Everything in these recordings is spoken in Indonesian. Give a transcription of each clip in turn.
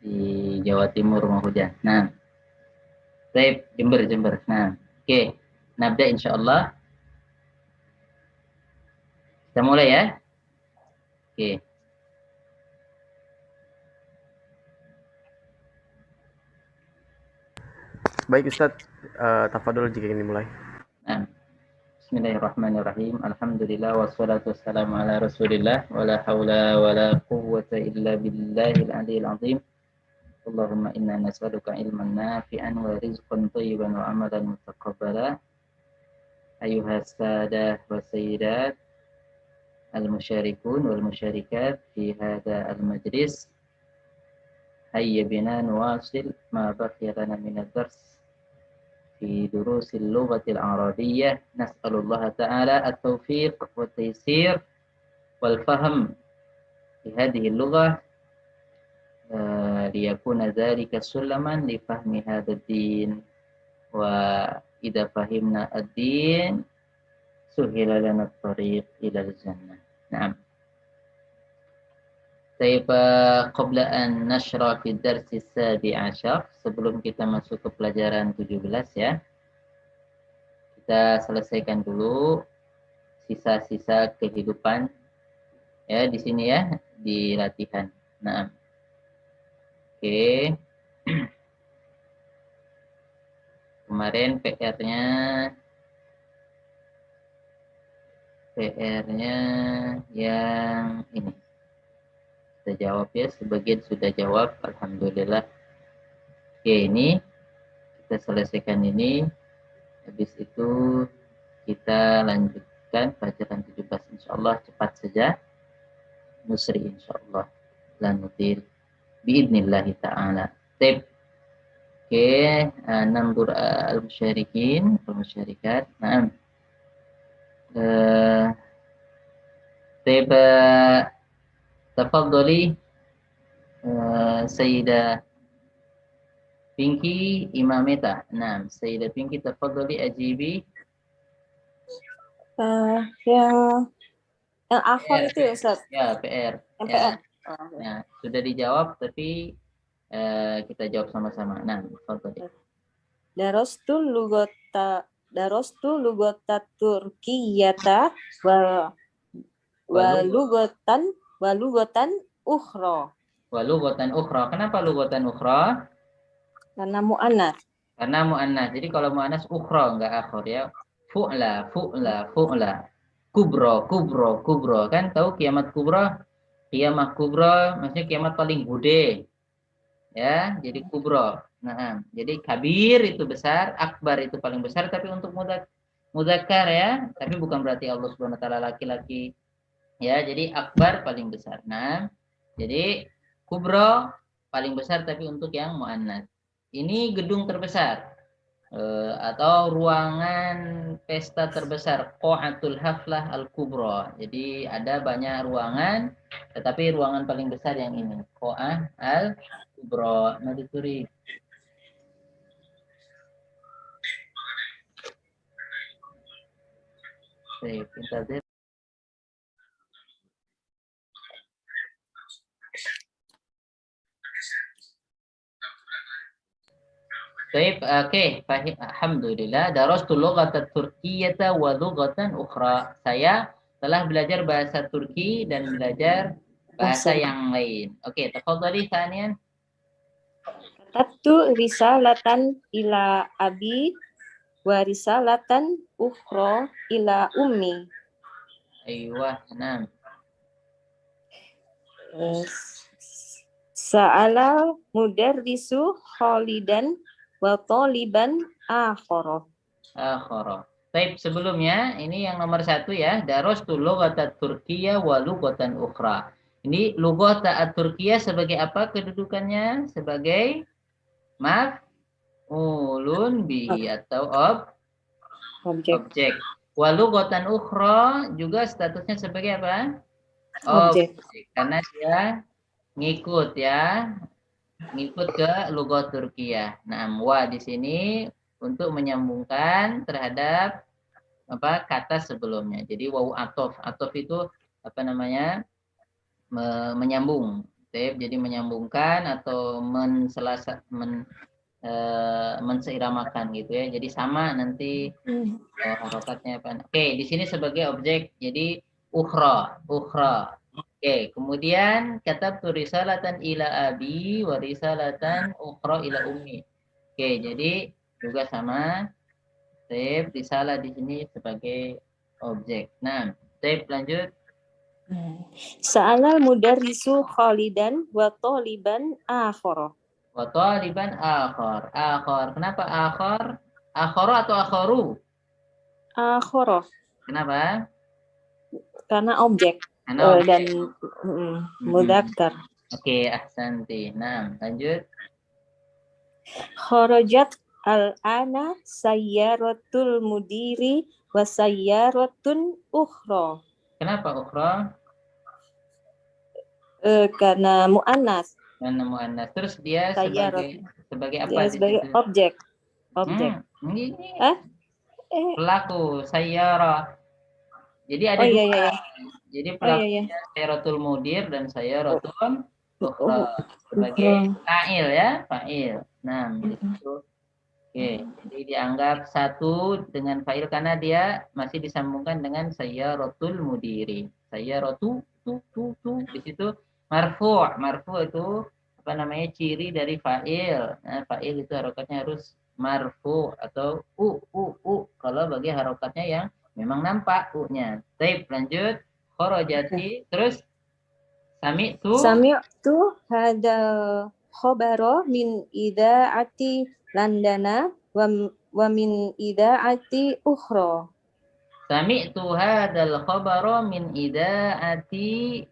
Di Jawa Timur mau hujan. Nah, baik, Jember. Nah, oke. Nabda insyaallah. Kita mulai ya. Oke. Baik Ustadz, tafadhol jika ingin dimulai. Nah, Bismillahirrahmanirrahim. Alhamdulillah wassalatu wassalamu ala Rasulillah wala haula wala quwwata illa billahil aliyil azim. Allahumma inna nas'aluka ilman nafi'an wa rizqan thayyiban wa amalan mutaqabbala. Ayuhas sadah wa sayyidat al-musyarikun wal musyarikat fi hadha al-majlis. Hayya bina nuwasil ma baqiya lana min ad-dars في دروس اللغة العربية. نسأل الله تعالى التوفيق والتيسير والفهم في هذه اللغة ليكون ذلك سلما لفهم هذا الدين، وإذا فهمنا الدين سهل لنا الطريق إلى الجنة. نعم. طيب قبل أن نشرع في الدرس السابع عشر, sebelum kita masuk ke pelajaran 17 ya, kita selesaikan dulu sisa-sisa kehidupan ya di sini ya, di latihan. Nah, oke. Kemarin PR-nya yang ini. Kita jawab ya, sebagian sudah jawab, alhamdulillah. Oke, ini kita selesaikan ini. Habis itu kita lanjutkan pelajaran 17 insyaallah cepat saja. Nusri insyaallah. Lan nutir biidnillahi ta'ala. Tip. Oke, nambur al-musyarikin, al-musyarikat. Nah, tip. Tafadhali Sayyidah Pinky Imameta. Nah, Sayyidah Pinky tafadhali ajibi. Yang akhir itu ya Ustaz? Ya, PR. MPR. Ya. Nah, sudah dijawab tapi kita jawab sama-sama. Nah, tafadhali. Darostu lugota Turkiyata walugotan ukhra. Walugotan ukhra. Kenapa lugotan ukhra? Karena mu'annas. Karena mu'annas. Jadi kalau mu'annas ukhra enggak akhir ya. Fu'la. Kubro. Kan tahu kiamat kubro? Kiamat kubro maksudnya kiamat paling gede. Ya, jadi kubro. Nah, jadi kabir itu besar, akbar itu paling besar, tapi untuk mudzakkar ya, tapi bukan berarti Allah Subhanahu wa taala laki-laki. Ya, jadi akbar paling besar. Nah, jadi kubro paling besar tapi untuk yang muannas. Ini gedung terbesar atau ruangan pesta terbesar, Qa'atul Haflah Al-Kubra. Jadi ada banyak ruangan, tetapi ruangan paling besar yang ini, Qa'ah Al-Kubra. Madhuri. Baik, intazir. Baik, oke, alhamdulillah. Darastu lughata Turkiyata wa lughatan ukhra. Saya telah belajar bahasa Turki dan belajar bahasa yang lain. Oke, tafadhali thaniyan. Katabtu risalatan ila abi wa risalatan ukhra ila ummi. Aywa, nah. Sa'ala mudarrisu Khalidan wa taliban akhara. Baik, sebelumnya ini yang nomor 1 ya, darastu lughata Turkiyah wa lughatan ukhra. Ini lughata Turkiyah sebagai apa kedudukannya? Sebagai maf'ulun bihi atau objek. Wa lughatan ukhra juga statusnya sebagai apa? Objek. Karena dia ngikut ya. Ngikut ke lughat Turkiyah. Nah, wa di sini untuk menyambungkan terhadap apa kata sebelumnya. Jadi wau atof. Atof itu apa namanya? Menyambung. Jadi menyambungkan atau menseiramakan gitu ya. Jadi sama nanti harokatnya apa. Oke, di sini sebagai objek. Jadi ukhra. Oke, kemudian katabtu risalatan ila abi wa risalatan ukhra ila ummi. Oke, jadi juga sama. Risalah di sini sebagai objek. Nah, lanjut. Sa'alal mudarrisu Khalidan wa taliban akhara. Wa taliban akhar. Kenapa akhar? Akharu atau akharu? Akhara. Kenapa? Karena objek. Karena objek. Dan mudzakkar. Oke, ahsanti. Nah, lanjut. Kharajat al-ana sayyaratul mudiri wa sayyaratun ukhra. Kenapa ukhra? Karena mu'annas. Karena mu'annas. Terus dia sebagai apa? Dia sebagai objek. Ini Hah? pelaku sayyara. Jadi ada dua. Iya. Jadi pelakunya sayyaratul mudir dan sayyaratul ukhra sebagai fa'il ya, fa'il. Nah, itu. Oke, jadi dianggap satu dengan fa'il karena dia masih disambungkan dengan sayyaratul mudiri. Sayyaratu tu di situ marfu'. Marfu' itu apa namanya? Ciri dari fa'il. Nah, fa'il itu harokatnya harus marfu' atau u. Kalau bagi harokatnya yang memang nampak u-nya. Baik, lanjut. Kharajati, terus sami'tu hadal khabara min idaati landana wa min idaati ukhra. Sami'tu hadal khabara min idaati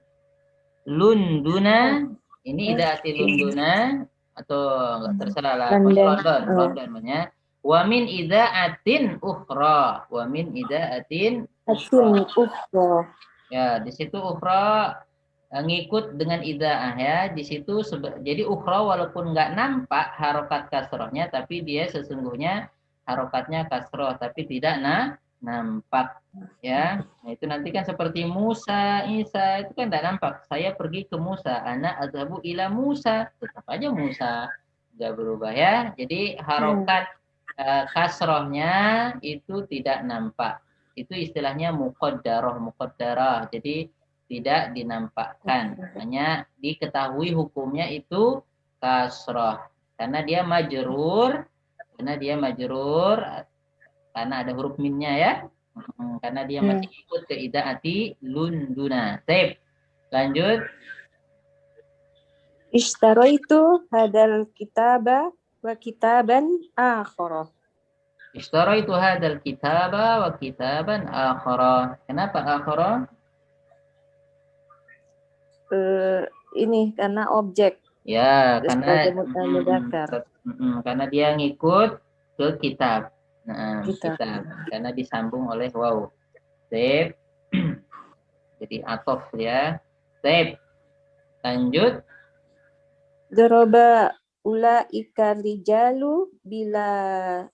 Lunduna. Ini idaati Lunduna atau enggak terserah lah. London namanya. Wa min idaatin ukhra. Ukhra. Ya, di situ ukhra ngikut dengan idaah ya. Di situ jadi ukhra walaupun nggak nampak harokat kasrohnya, tapi dia sesungguhnya harokatnya kasroh, tapi tidak nampak ya. Nah, itu nanti kan seperti Musa, Isa itu kan tidak nampak. Saya pergi ke Musa, ana azhabu ila Musa, tetap aja Musa, nggak berubah ya. Jadi harokat kasrohnya itu tidak nampak. Itu istilahnya muqaddarah. Jadi tidak dinampakkan. Hanya diketahui hukumnya itu kasroh. Karena dia majrur, karena ada huruf minnya ya. Karena dia masih ikut ke idaati lunduna. Sip. Lanjut. Ishtaraitu hadal kitaba wa kitaban akhara. Ishtaraitu hadal kitaba wa kitaban akhara. Kenapa akhara? Ini karena objek. Ya, karena dia ngikut ke kitab. Nah, kitab. Karena disambung oleh waw. Sip. Jadi atof ya. Sip. Lanjut. Doroba ulaika rijalu bilalan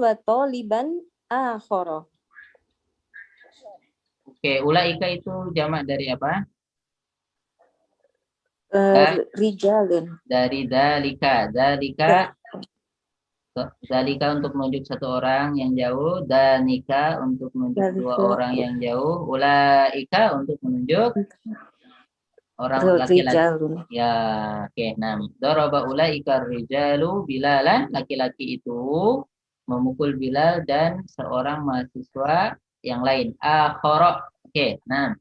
wa taliban akhara. Oke, ulaika itu jamak dari apa? Rijalun. Dari dalika untuk menunjuk satu orang yang jauh, danika untuk menunjuk dua orang yang jauh, ulaika untuk menunjuk orang laki-laki. Ya, oke. Nah, daraba ulaika rijalu bilalan, laki-laki itu memukul Bilal dan seorang mahasiswa yang lain. Akhara. Oke, nah.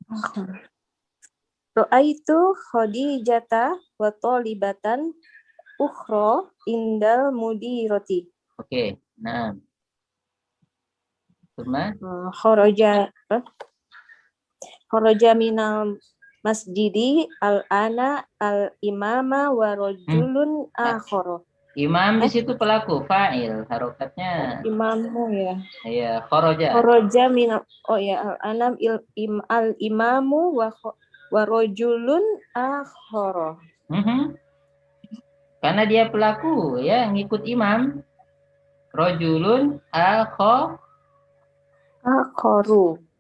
Ra'aitu Khadijata wa talibatan ukhra indal mudirati. Oke, nah. Kharaja minal masjidi al-ana al-imama wa rajulun akhara. Imam di situ pelaku, fa'il, harokatnya. Imamu ya. Iya, kharaja. Kharaja minal al-anam al-imamu wa rajulun akhara. Karena dia pelaku ya, ngikut imam. Rajulun akharu.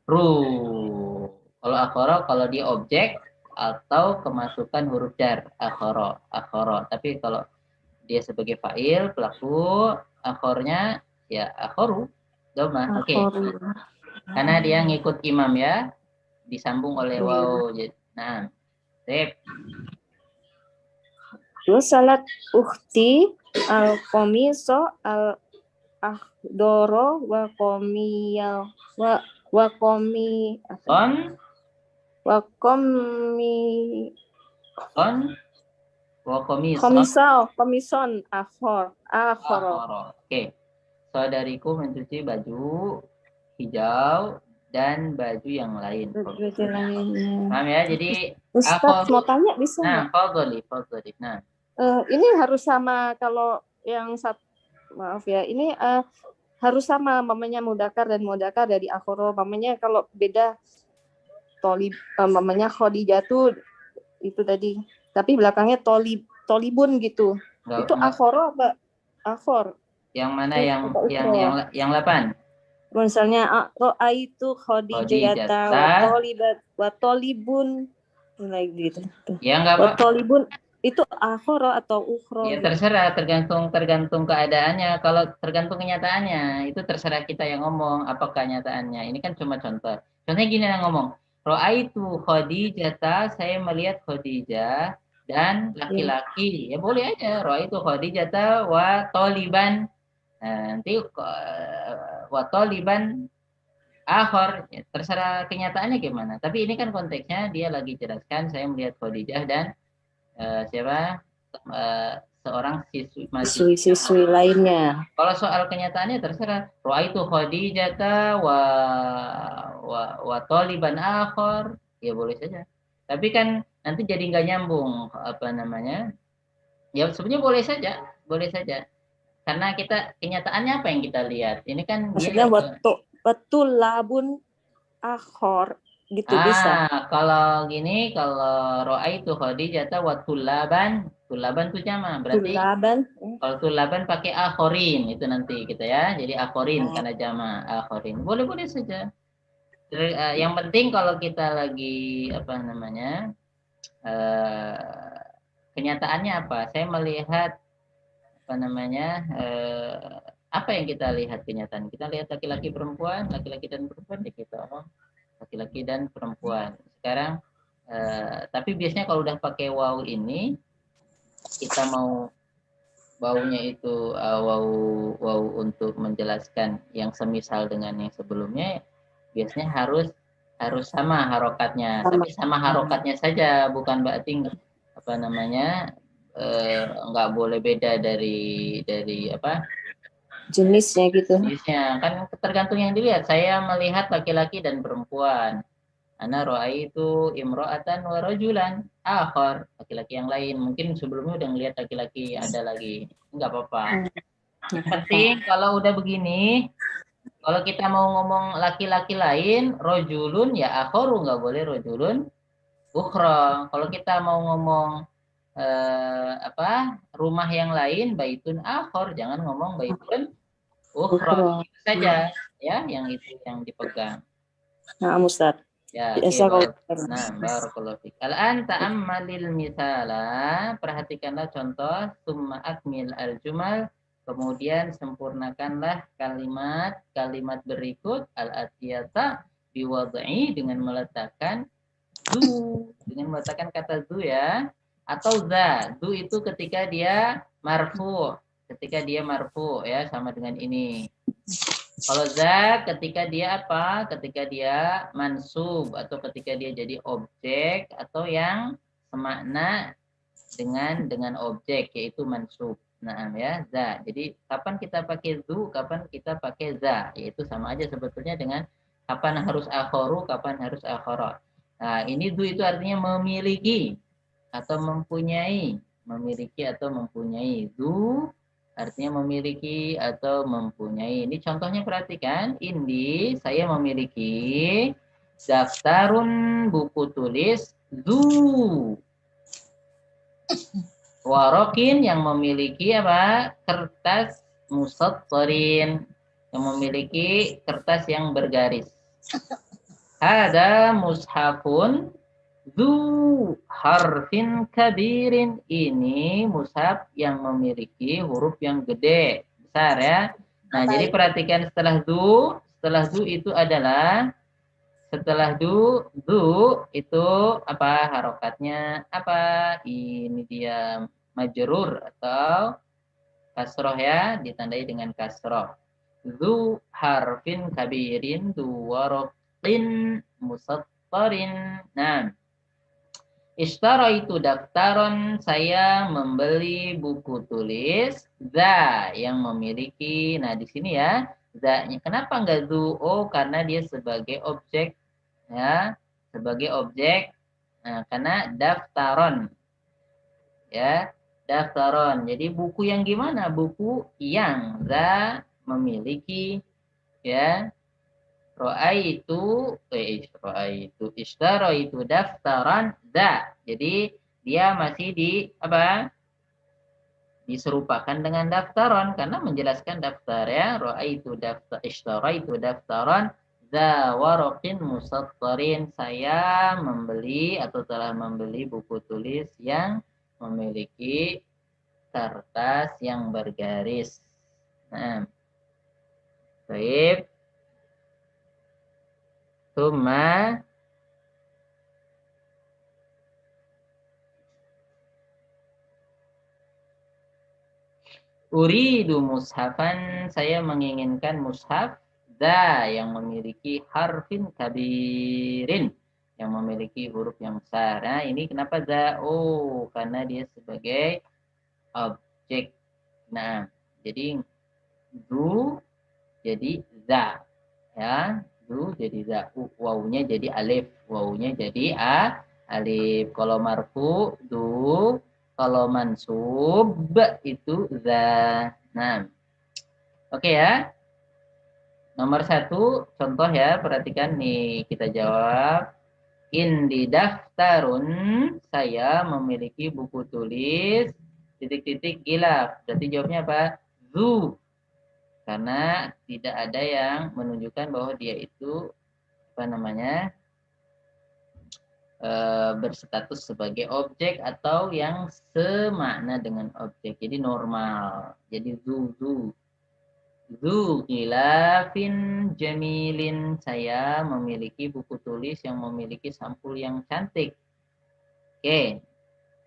ru. Kalau akhara kalau dia objek atau kemasukan huruf jar, akhara. Tapi kalau dia sebagai fa'il, pelaku, akhornya ya akhoru, doma. Oke. Akhoru. Karena dia ngikut imam ya, disambung oleh Iya. waw. Nah, sip. Salat ukhti al-qamiso al-akhdoro wa komiyal wa komi On, wa komi on, wa komison, komison akhoro. akhara. Oke. Saudariku mencuci baju hijau dan baju yang lain. Baju lainnya. Paham ya? Jadi Ustaz mau tanya bisa nah, nggak? fadhali. Nah, Ini harus sama kalau yang maaf ya, ini harus sama mamanya mudakar dan mudakar dari akhoro. Mamanya kalau beda mamanya Khadijah tuh itu tadi. Tapi belakangnya tolibun gitu. Itu akhoro apa akhor? Yang mana yang 8? Misalnya ro'aitu Khadijata wa tolibun lagi gitu. Ya enggak apa. Tolibun itu akhoro atau ukhro? Ya terserah, tergantung keadaannya. Kalau tergantung kenyataannya, itu terserah kita yang ngomong apa kenyataannya. Ini kan cuma contoh. Contohnya gini yang ngomong. Ro'aitu Khadijata, saya melihat Khadijah dan laki-laki. Ya boleh aja. Ro'aitu Khadijata wa toliban. Nah, nanti wa toliban akhor. Ya, terserah kenyataannya gimana. Tapi ini kan konteksnya dia lagi jelaskan saya melihat Khadijah dan siapa? Seorang siswi lainnya. Kalau soal kenyataannya terserah. Ro'aitu Khadijata wa taliban akhor, ya boleh saja. Tapi kan nanti jadi nggak nyambung apa namanya? Ya sebenarnya boleh saja. Karena kita kenyataannya apa yang kita lihat? Ini kan maksudnya betul labun akhor gitu bisa. Kalau gini, kalau ro'aitu Khadijata wa tulaban tuh jama, berarti kalau tulaban pakai akhorin itu nanti kita ya. Jadi akhorin karena jama akhorin. Boleh saja. Yang penting kalau kita lagi apa namanya? Kenyataannya apa? Saya melihat apa namanya? Apa yang kita lihat kenyataan? Kita lihat laki-laki dan perempuan di kita. Laki-laki dan perempuan. Sekarang tapi biasanya kalau udah pakai waw ini kita mau wawnya itu waw untuk menjelaskan yang semisal dengan yang sebelumnya biasanya harus sama harokatnya. Tapi sama harokatnya saja, bukan berarti apa namanya nggak boleh beda dari apa jenisnya gitu. Jenisnya kan tergantung yang dilihat. Saya melihat laki-laki dan perempuan. Ana ro'aitu imro'atan wa rajulan akhar, laki-laki yang lain. Mungkin sebelumnya udah ngelihat laki-laki ada lagi. Enggak apa-apa. Penting kalau udah begini, kalau kita mau ngomong laki-laki lain, rojulun ya akharu, nggak boleh rojulun ukhra. Kalau kita mau ngomong rumah yang lain, baitun akhar, jangan ngomong baitun ukhra. Itu saja ya yang itu yang dipegang. Nah, Ustaz. Ya, nah, barakallahu fik. Al-an ta'ammalil misala, perhatikanlah contoh, summa akmil al-jumal, kemudian sempurnakanlah kalimat berikut al-atiyata biwad'i dengan meletakkan kata zu ya, atau za. Zu itu ketika dia marfu ya, sama dengan ini. Kalau za ketika dia apa? Ketika dia mansub atau ketika dia jadi objek atau yang semakna dengan objek yaitu mansub. Nah, ya, za. Jadi kapan kita pakai zu, kapan kita pakai za, yaitu sama aja sebetulnya dengan kapan harus akhoru, kapan harus akhara. Nah, ini zu itu artinya memiliki atau mempunyai, zu artinya memiliki atau mempunyai. Ini contohnya perhatikan. Ini saya memiliki daftarun buku tulis zu. Warokin yang memiliki apa? Kertas musattarin yang memiliki kertas yang bergaris. Ada mushafun dzu harfin kabirin. Ini mushaf yang memiliki huruf yang gede, besar ya. Nah, jadi perhatikan setelah dzu itu adalah setelah du itu apa harokatnya? Apa? Ini dia majrur atau kasroh ya, ditandai dengan kasroh. Zu harfin kabirin du waroqin musattarin. Nah, itu daftaron, saya membeli buku tulis. Za yang memiliki. Nah, di sini ya, za-nya kenapa enggak zu? Oh, karena dia sebagai objek ya, sebagai objek. Nah, karena daftaron ya, daftaron. Jadi buku yang gimana? Buku yang za memiliki ya. Ro'aitu ishtara itu daftaran za. Jadi dia masih di apa? Diserupakan dengan daftaron karena menjelaskan daftar ya. Ro'aitu daftar ishtara itu daftaran za waraqin musattarin. Saya membeli atau telah membeli buku tulis yang memiliki kertas yang bergaris. Nah, baik. Tuma uridu mushafan, saya menginginkan mushaf za yang memiliki harfin kabirin, yang memiliki huruf yang besar. Nah, ini kenapa za? Oh, karena dia sebagai objek. Nah, jadi du jadi za ya. Du jadi za, wawunya jadi alif, wawunya jadi alif. Kalau marfu du, kalau mansub itu za. Nah, oke ya. Nomor 1 contoh ya, perhatikan nih kita jawab. Indi daftarun, saya memiliki buku tulis titik-titik gilaf. Berarti jawabnya apa? Zu. Karena tidak ada yang menunjukkan bahwa dia itu apa namanya berstatus sebagai objek atau yang semakna dengan objek. Jadi normal. Jadi zu gilafin jamilin, saya memiliki buku tulis yang memiliki sampul yang cantik. Oke.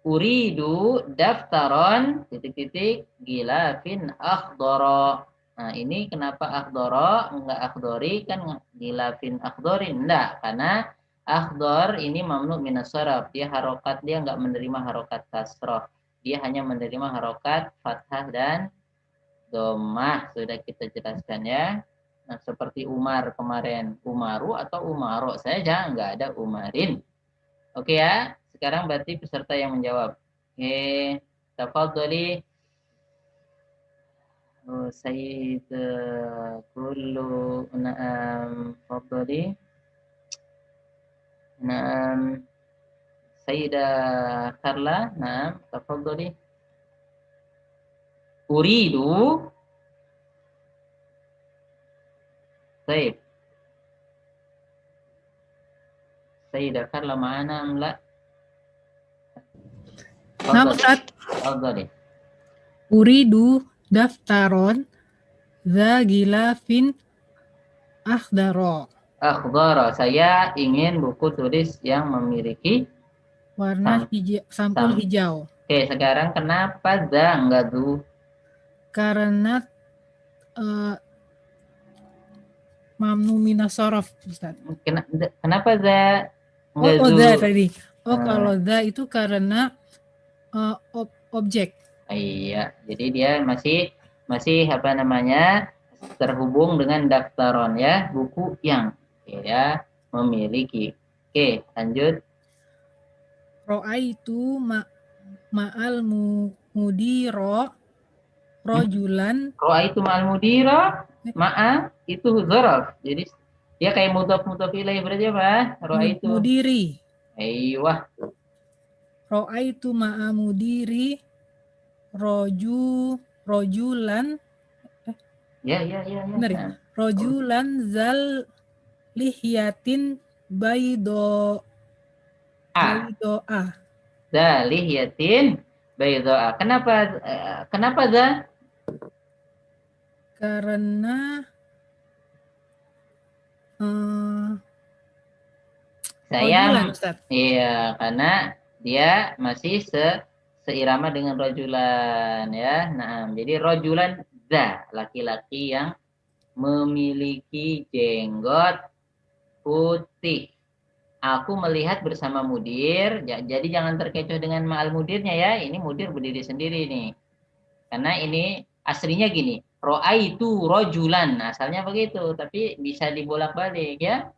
Uridu daftaron titik-titik gilafin akhdara. Nah, ini kenapa akhdara enggak akhdori? Kan gilafin akhdorin. Enggak, karena akhdor ini mamnu minas sharaf. Dia harokat, dia enggak menerima harokat kasroh. Dia hanya menerima harokat fathah dan dhammah. Sudah kita jelaskan ya. Nah, seperti Umar kemarin, Umaru atau Umaro saja, enggak ada Umarin. Oke ya. Sekarang berarti peserta yang menjawab. Oke, tafadhali. Sayyid kullu na'am, tafadhali. Na'am. Sayyidah Carla, na'am, tafadhali. Uridu. Baik. Sayyidah Carla ma'ana am la? Nah, Ustaz. Tafadhali. Uridu daftaron za gilafin akhdaro. Akhdara, saya ingin buku tulis yang memiliki Warna sampul hijau. Oke, sekarang kenapa za enggak du? Karena mamnu minas sharaf, Ustaz. Kenapa za? Oh, za tadi. Oh, kalau za itu karena objek. Iya, jadi dia masih apa namanya terhubung dengan daftaron ya, buku yang ya memiliki. Oke, lanjut. Ro'aitu ma'al mudiro rojulan. Ro'aitu ma'al mudiro, ma'a itu zaraf. Jadi dia kayak mudhaf ilaih, berarti apa? Ro'aitu mudiri. Aiyah. Ro'aitu ma'a mudiri rojulan. Ya. Benar ya? Rojulan zal lihyatin baido A. baidoa Za lihiyatin bayda'a. Kenapa za? karena eh, rojulan Saya Ustaz. iya karena dia masih seirama dengan rojulan ya. Nah, jadi rojulan za, laki-laki yang memiliki jenggot putih. Aku melihat bersama mudir, jadi jangan terkecoh dengan ma'al mudirnya ya. Ini mudir berdiri sendiri nih. Karena ini aslinya gini, ro'aitu rojulan, asalnya begitu, tapi bisa dibolak-balik ya.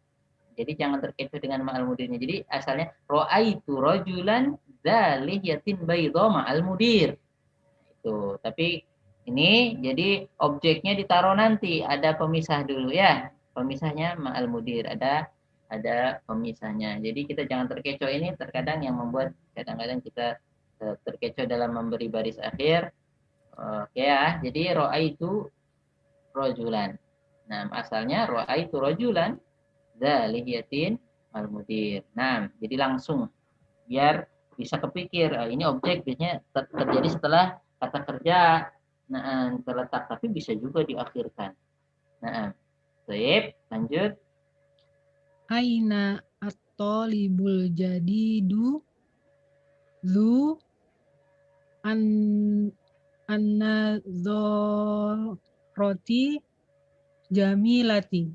Jadi jangan terkecoh dengan ma'al mudirnya. Jadi asalnya ro'aitu rojulan dzaliyatin baydha ma'al mudir. Itu. Tapi ini jadi objeknya ditaruh nanti, ada pemisah dulu ya. Pemisahnya ma'al mudir, ada pemisahnya. Jadi kita jangan terkecoh, ini terkadang yang membuat kadang-kadang kita terkecoh dalam memberi baris akhir. Oke ya, jadi ro'a itu rojulan. Nah, asalnya ro'a itu rojulan dzaliyatin al mudir. Nah, jadi langsung biar bisa kepikir ini objek biasanya terjadi setelah kata kerja. Nah, terletak tapi bisa juga diakhirkan. Nah, baik, lanjut. Aina at-talibul jadidu zu an an-nadharati jamilati.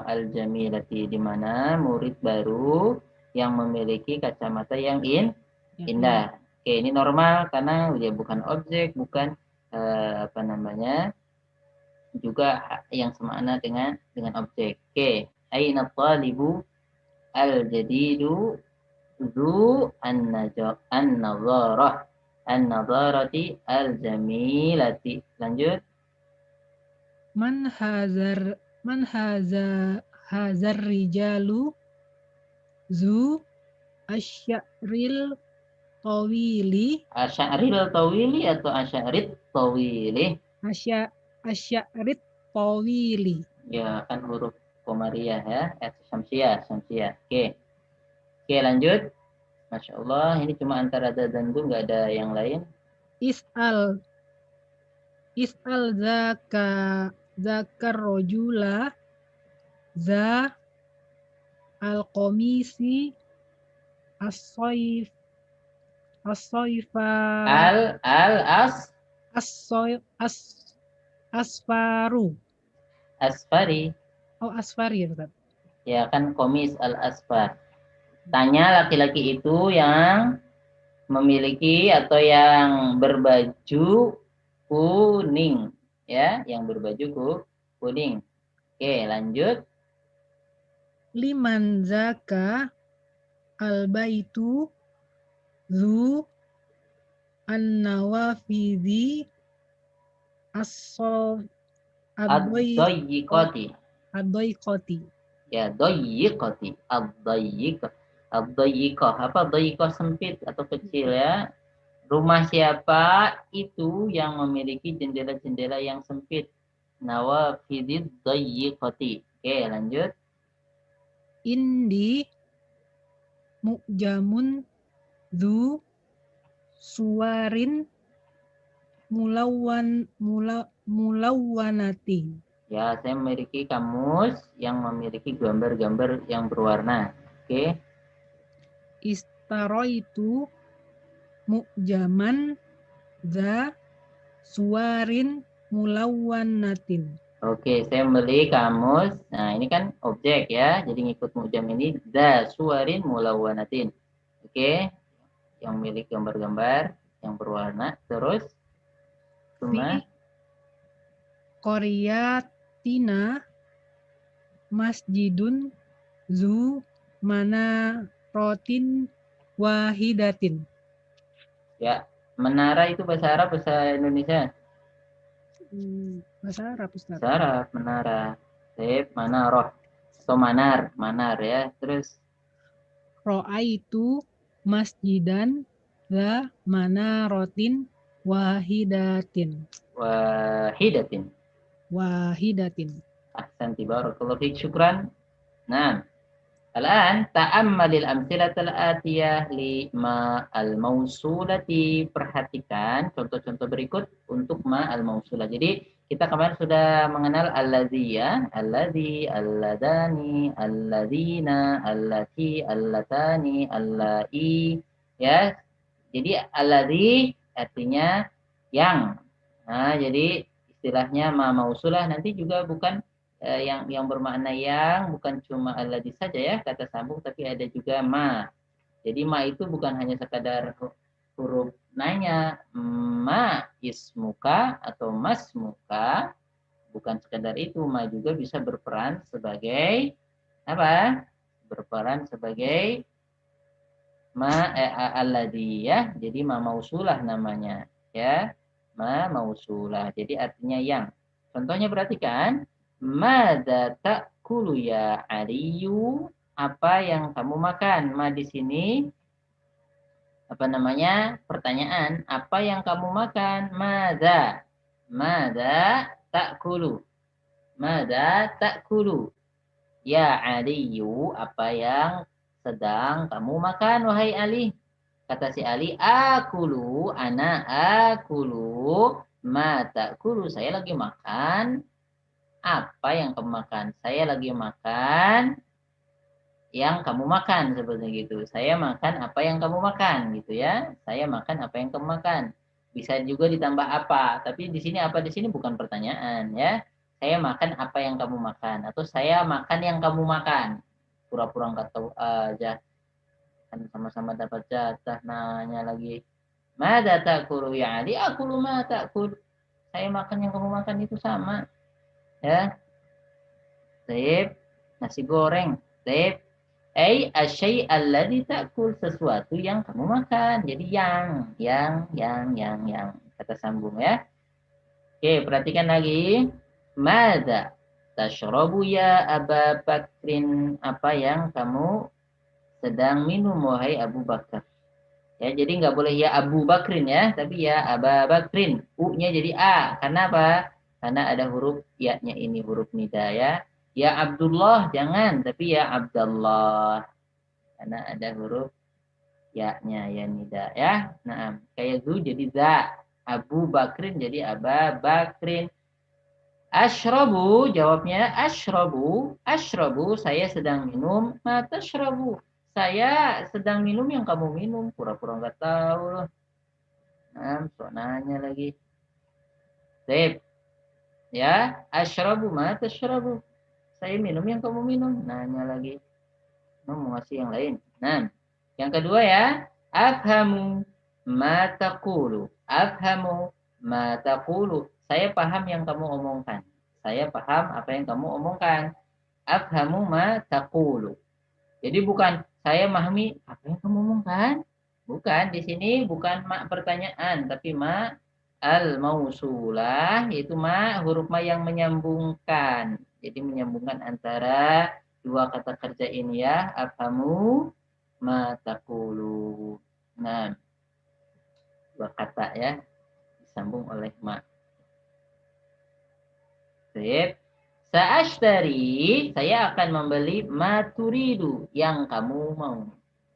Al-jamilati, di mana murid baru yang memiliki kacamata yang indah. Oke, ini normal karena dia bukan objek, bukan apa namanya, juga yang semakna dengan objek. Oke, aina talibu al-jadidu zu an-nadharah an-nadharati al-jamilati. Lanjut. Man hazar rijalu zu asy'aril tawili Asy'aril tawili atau asy'arit tawili? asy'arit tawili. Ya, kan huruf komariah ya. Syamsiah. Oke. Oke, lanjut. Masya Allah, ini cuma antara da dan du, nggak ada yang lain. Is'al zakar rojula za al-komisi as-soif as-soifa As asfaru. asfari. Oh, asfari ya, Ustaz. Ya, kan komis al-asfar. Tanya laki-laki itu yang memiliki atau yang berbaju kuning, ya, yang berbaju kuning. Oke, lanjut. Liman zaka al-baitu zu an-nawafidhi Ad-dayyiqati. ad-dayqati. Ya, dayyiqati. Ad-dayyiqah. Apa dayyiqah, sempit atau kecil ya? Rumah siapa itu yang memiliki jendela-jendela yang sempit? Nawafidid dayyiqati. Oke, lanjut. Indi mu'jamun zu suwarin mulawwanati. Ya, saya memiliki kamus yang memiliki gambar-gambar yang berwarna. Oke. Istaroitu mu'jaman za suwarin mulawwanatin. Oke, saya membeli kamus. Nah, ini kan objek ya. Jadi ngikut mujam ini za suwarin mulawwanatin. Oke. Yang memiliki gambar-gambar yang berwarna. Terus Fi Koryatina masjidun zu mana rotin wahidatin. ya, menara itu bahasa Arab, bahasa Indonesia? Bahasa Arab, Ustaz. Bahasa Arab, menara. Sip, manaroh. Atau manar ya. Terus Ro'aitu masjidan la mana rotin wahidatin. Wahidatin. Ahsanti barakallahu fiik, syukran. Nah, Al-an ta'ammalil amsilatal atiyah li ma al-mausulati. Perhatikan contoh-contoh berikut untuk ma al-mausulah. Jadi kita kemarin sudah mengenal alladzi ya, alladzi, alladani, alladzina, allati, allatani, allai ya. Jadi alladzi artinya yang. Nah, jadi istilahnya ma mausulah nanti juga bukan yang bermakna yang, bukan cuma alladzi saja ya kata sambung, tapi ada juga ma. Jadi ma itu bukan hanya sekadar huruf nanya, ma ismuka atau masmuka, bukan sekadar itu. Ma juga bisa berperan sebagai apa? Berperan sebagai ma alladzi ya. Jadi ma mausulah namanya ya. Ma mausulah. Jadi artinya yang. Contohnya perhatikan. Mada ta'kulu ya Aliyu? Apa yang kamu makan? Ma di sini apa namanya? Pertanyaan. Apa yang kamu makan? Mada. Mada ta'kulu? Mada ta'kulu? Ya Aliyu, apa yang sedang kamu makan wahai Ali? Kata si Ali, akulu, ana akulu, ma ta'kulu, saya lagi makan. Apa yang kamu makan? Saya lagi makan yang kamu makan, seperti gitu. Saya makan apa yang kamu makan, gitu ya. Saya makan apa yang kamu makan. Bisa juga ditambah apa, tapi di sini apa di sini bukan pertanyaan ya. Saya makan apa yang kamu makan, atau saya makan yang kamu makan. Pura-pura nggak tahu aja. Kan sama-sama dapat jatah, nanya lagi. Mada ta'kulu ya Ali? Akulu ma ta'kul. Saya makan yang kamu makan itu sama. Ya, sip, nasi goreng, sip. Asyai alladzi ta'kul, sesuatu yang kamu makan. Jadi yang. Kata sambung ya. Oke, perhatikan lagi. Mada tashrabu ya Aba Bakrin? Apa yang kamu sedang minum wahai Abu Bakar? Ya, jadi nggak boleh ya Abu Bakrin ya, tapi ya Aba Bakrin. U-nya jadi A. Karena apa? Karena ada huruf ya-nya ini huruf nida ya. Ya Abdullah jangan, tapi ya Abdullah. Karena ada huruf ya-nya ya nida ya. Nah, kayak zu jadi za. Abu Bakrin jadi Aba Bakrin. Ashrabu, jawabnya ashrabu, saya sedang minum. Ma tashrabu, saya sedang minum yang kamu minum. Pura-pura nggak tahu loh. Nah, so nanya lagi. Sip. Ya, ashrabu ma tashrabu. Saya minum yang kamu minum. Nanya lagi. Mau ngasih yang lain. Nah, yang kedua ya. Afhamu ma taqulu. Afhamu ma taqulu. Saya paham yang kamu omongkan. Saya paham apa yang kamu omongkan. Afhamu ma taqulu. Jadi bukan saya memahami apa yang kamu omongkan. Bukan, di sini bukan ma pertanyaan, tapi ma al-mausulah, yaitu ma huruf ma yang menyambungkan. Jadi menyambungkan antara dua kata kerja ini ya, afhamu ma taqulu. Nah, dua kata ya disambung oleh ma. Sip. Sa'ashtari, saya akan membeli ma turidu, yang kamu mau.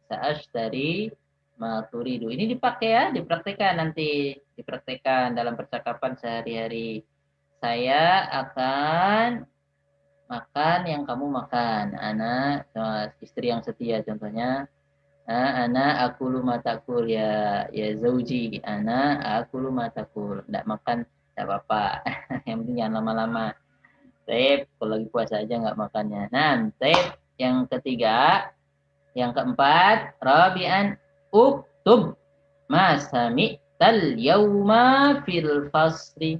Sa'ashtari ma turidu. Ini dipakai ya, dipraktekkan nanti. Dipraktekkan dalam percakapan sehari-hari. Saya akan makan yang kamu makan. Anak, istri yang setia contohnya. Anak akulu matakul ya zauji. Anak akulu matakul. Tidak makan, tidak apa-apa. Yang penting jangan lama-lama. Tape, kalau lagi puasa aja nggak makannya. Nah, tape yang ketiga, yang keempat, rabi'an uktub ma sami'tal yauma fil fasri.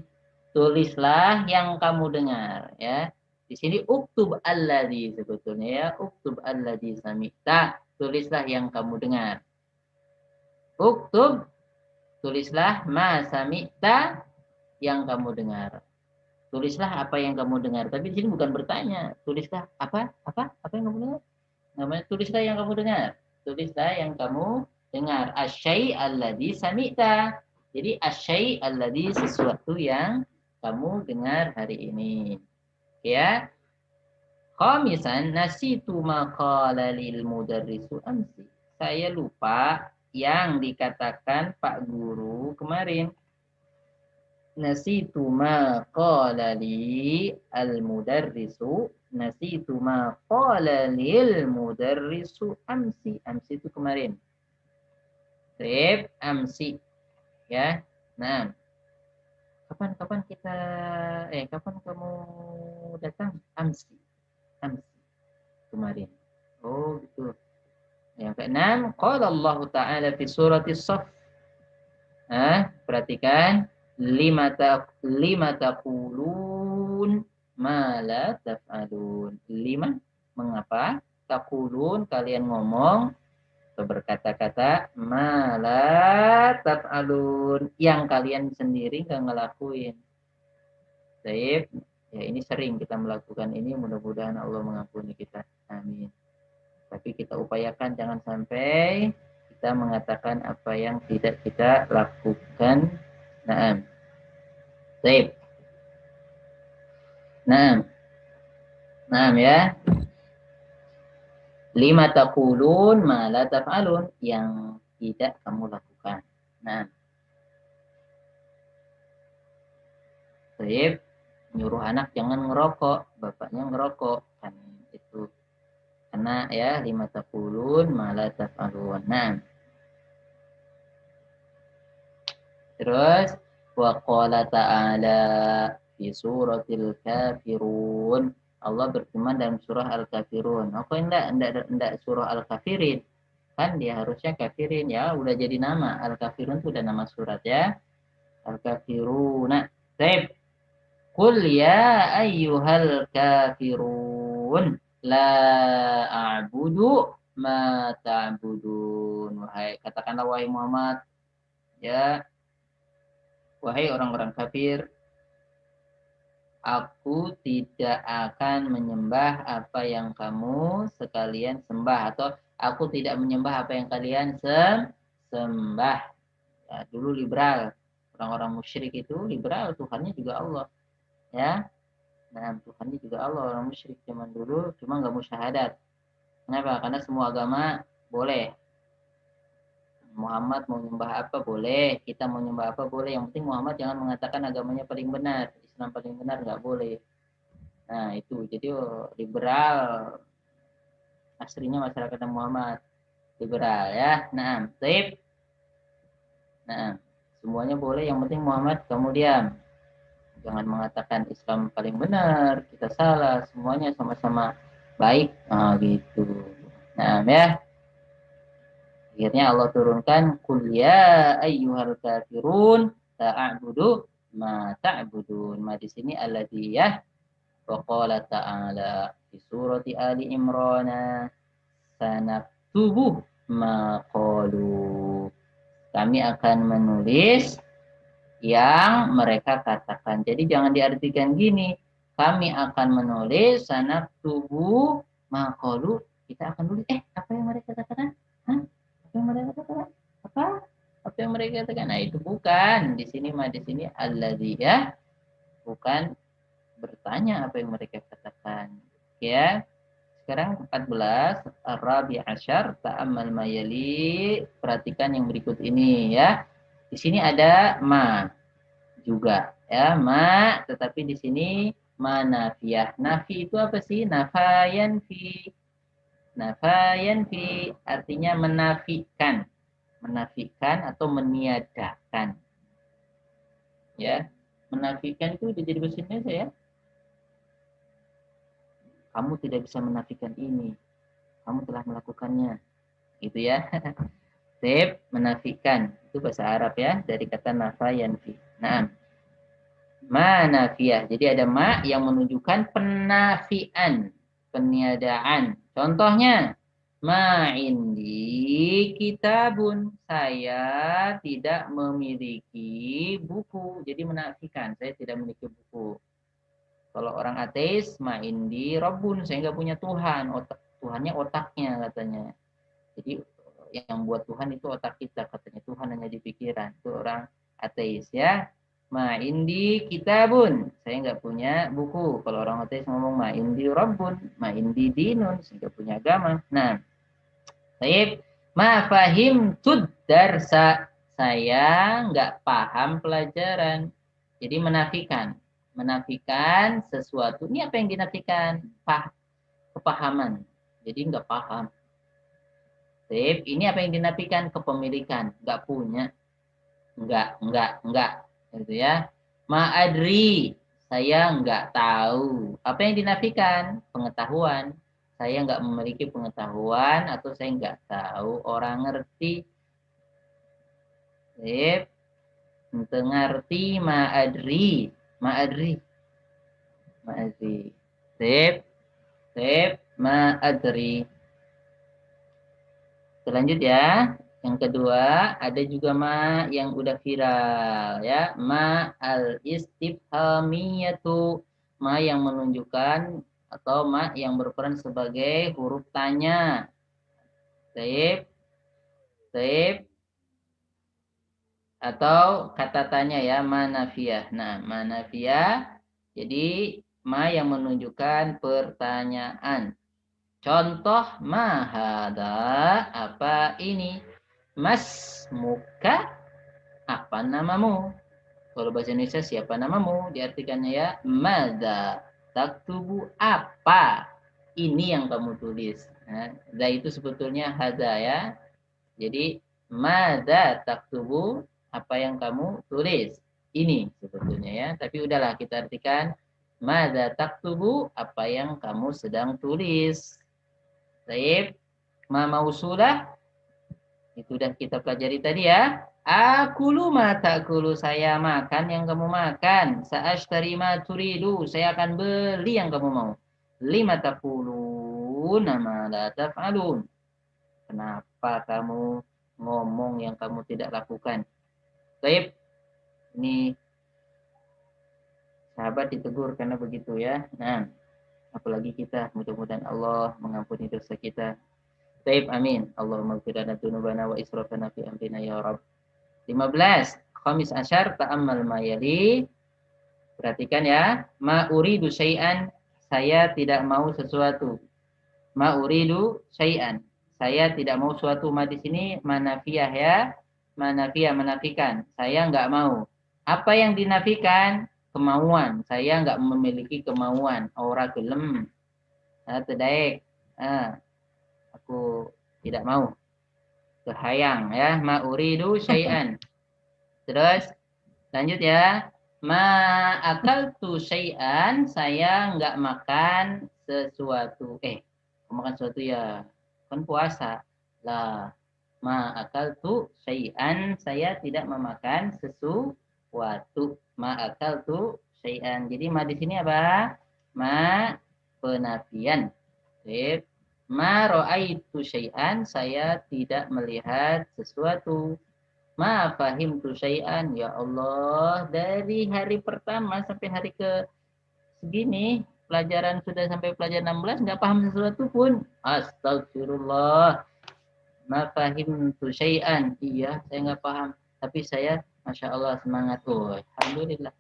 Tulislah yang kamu dengar ya. Di sini uktub alladzi sebetulnya ya, uktub alladzi sami'ta. Tulislah yang kamu dengar. Uktub, tulislah ma sami'ta, yang kamu dengar. Tulislah apa yang kamu dengar. Tapi di sini bukan bertanya. Tulislah apa yang kamu dengar. Namanya tulislah yang kamu dengar. Tulislah yang kamu dengar. Asyai alladzi sami'ta. Jadi asyai alladzi, sesuatu yang kamu dengar hari ini. Ya. Khamisan nasitu ma qala lil mudarrisu amsi. Saya lupa yang dikatakan Pak Guru kemarin. Nasitu ma qala li al mudarrisu. Nasitu ma qala lil mudarrisu amsi. Amsi itu kemarin. Trip amsi. Ya. Nah, kapan kamu datang? Amsi kemarin. Oh gitu. Yang keenam, qala Allah Ta'ala fi surati Shaff. Perhatikan, lima taqulun ma la taf'alun. 5, mengapa taqulun kalian ngomong atau berkata-kata ma la taf'alun yang kalian sendiri enggak ngelakuin. Baik. Ya, ini sering kita melakukan ini, mudah-mudahan Allah mengampuni kita. Amin. Tapi kita upayakan jangan sampai kita mengatakan apa yang tidak kita lakukan. Naam. Baik. Naam. Naam ya. 5 taqulun ma la taf'alun yang tidak kamu lakukan. Nah. Baik. Nyuruh anak jangan ngerokok, bapaknya ngerokok kan itu karena ya 5 taqulun ma la taf'alun. Nah. Terus wa qala ta'ala fi suratil kafirun. Allah berfirman dalam surah Al-Kafirun. Kok enggak surah Al-Kafirin? Kan dia harusnya kafirin ya, udah jadi nama. Al-Kafirun itu udah nama surat ya. Al-Kafiruna. Baik. Qul ya ayyuhal kafirun la a'budu ma ta'budun. Katakanlah wahai Muhammad, ya wahai orang-orang kafir, aku tidak akan menyembah apa yang kamu sekalian sembah, atau aku tidak menyembah apa yang kalian sembah. Ya, dulu liberal, orang-orang musyrik itu liberal, Tuhannya juga Allah. Ya, nah Tuhannya juga Allah. Orang musyrik zaman dulu cuma nggak mau syahadat. Kenapa? Karena semua agama boleh. Muhammad mau nyembah apa boleh, kita mau nyembah apa boleh. Yang penting Muhammad jangan mengatakan agamanya paling benar, Islam paling benar nggak boleh. Nah itu jadi liberal. Aslinya masyarakat Muhammad liberal ya. Nah, tip. Nah, semuanya boleh. Yang penting Muhammad kamu diam. Jangan mengatakan Islam paling benar, kita salah, semuanya sama-sama baik. Gitu. Nah, ya. Akhirnya Allah turunkan qul ya ayyuhal kafirun ta'budu ma ta'budun. Ma di sini alladhiyah wa qala ta'ala di surati Ali Imran sanaktubu ma qalu. Kami akan menulis yang mereka katakan. Jadi jangan diartikan gini, kami akan menulis sanak tubuh maqalu, kita akan tulis apa yang mereka katakan? Apa yang mereka katakan? Apa yang mereka katakan? Nah, itu bukan. Di sini alladziyah, bukan bertanya apa yang mereka katakan. Ya. Sekarang 14 Ar-Rabi' Asyar ta'ammal mayali. Perhatikan yang berikut ini ya. Di sini ada ma juga ya, ma, tetapi di sini ma nafiyah. Nafi itu apa sih? Nafayan fi. Nafayan fi artinya menafikan. Menafikan atau meniadakan. Ya. Menafikan itu udah jadi bahasa Indonesia ya. Kamu tidak bisa menafikan ini. Kamu telah melakukannya. Gitu ya. Sip, menafikan. Itu bahasa Arab ya, dari kata nafayan fi. Nah, ma nafiyah. Jadi ada ma yang menunjukkan penafian, peniadaan. Contohnya, ma indi kitabun. Saya tidak memiliki buku. Jadi menafikan, saya tidak memiliki buku. Kalau orang ateis, ma indi rabbun. Saya nggak punya Tuhan. Tuhannya otaknya katanya. Jadi yang buat Tuhan itu otak kita, katanya Tuhan hanya di pikiran. Itu orang ateis ya. Ma indi kitabun. Saya nggak punya buku. Kalau orang ateis ngomong ma indi rabbun, ma indi dinun, saya nggak punya agama. Nah, baik. Ma fahimtud darsa. Saya nggak paham pelajaran. Jadi menafikan. Menafikan sesuatu. Ini apa yang dinafikan? Kepahaman. Jadi nggak paham. Baik. Ini apa yang dinafikan? Kepemilikan. Nggak punya. Enggak. Gitu ya. Ma'adri, saya enggak tahu. Apa yang dinafikan? Pengetahuan. Saya enggak memiliki pengetahuan atau saya enggak tahu. Orang ngerti. Sip. Ente ngerti ma'adri. Ma'adri. Ma'adri. Sip. Sip. Ma'adri. Selanjut ya. Yang kedua, ada juga ma yang udah viral ya. Ma al-istifhamiyatu. Ma yang menunjukkan atau ma yang berperan sebagai huruf tanya. Taib, taib. Atau kata tanya ya, ma nafiyah. Nah, ma nafiyah. Jadi ma yang menunjukkan pertanyaan. Contoh mahada, apa ini? Mas muka, apa namamu? Kalau bahasa Indonesia siapa namamu? Diartikannya ya, mada taktubu, apa ini yang kamu tulis. Nah, itu sebetulnya hada ya. Jadi mada taktubu, apa yang kamu tulis. Ini sebetulnya ya. Tapi udahlah kita artikan mada taktubu, apa yang kamu sedang tulis. Baik, ma mausulah itu udah kita pelajari tadi ya. Akulu ma ta'kulu, saya makan yang kamu makan. Sa'ashtari ma turidu, saya akan beli yang kamu mau. Lima taqulun ma la taf'alun. Kenapa kamu ngomong yang kamu tidak lakukan? Baik, ini sahabat ditegur karena begitu ya. Nah, apalagi kita, mudah-mudahan Allah mengampuni dosa kita. Baik, amin. Allahumma ighfir lana dzunubana wa israfana fi amrina ya Rabb. 15. Khamis asyar ta'ammal ma yali. Perhatikan ya. Ma uridu syai'an, saya tidak mau sesuatu. Ma uridu syai'an, saya tidak mau suatu. Ma di sini manafiyah ya. Manafiyah, menafikan. Saya enggak mau. Apa yang dinafikan? Kemauan. Saya enggak memiliki kemauan. Ora gelem. Tedaek. Aku tidak mau. Kehayang ya. Ma uridu syai'an. Terus lanjut ya. Ma akaltu syai'an, saya enggak makan sesuatu. Makan sesuatu ya. Kan puasa. Lah, ma akaltu syai'an, saya tidak memakan sesuatu. Ma akaltu syai'an. Jadi ma di sini apa? Ma penafian. Sip. Ma ra'aitu syai'an, saya tidak melihat sesuatu. Ma fahimtu syai'an, ya Allah, dari hari pertama sampai hari ke segini, pelajaran sudah sampai pelajaran 16, nggak paham sesuatu pun. Astagfirullah. Ma fahimtu syai'an, iya, saya nggak paham. Tapi saya, Masya Allah, semangat. Alhamdulillah.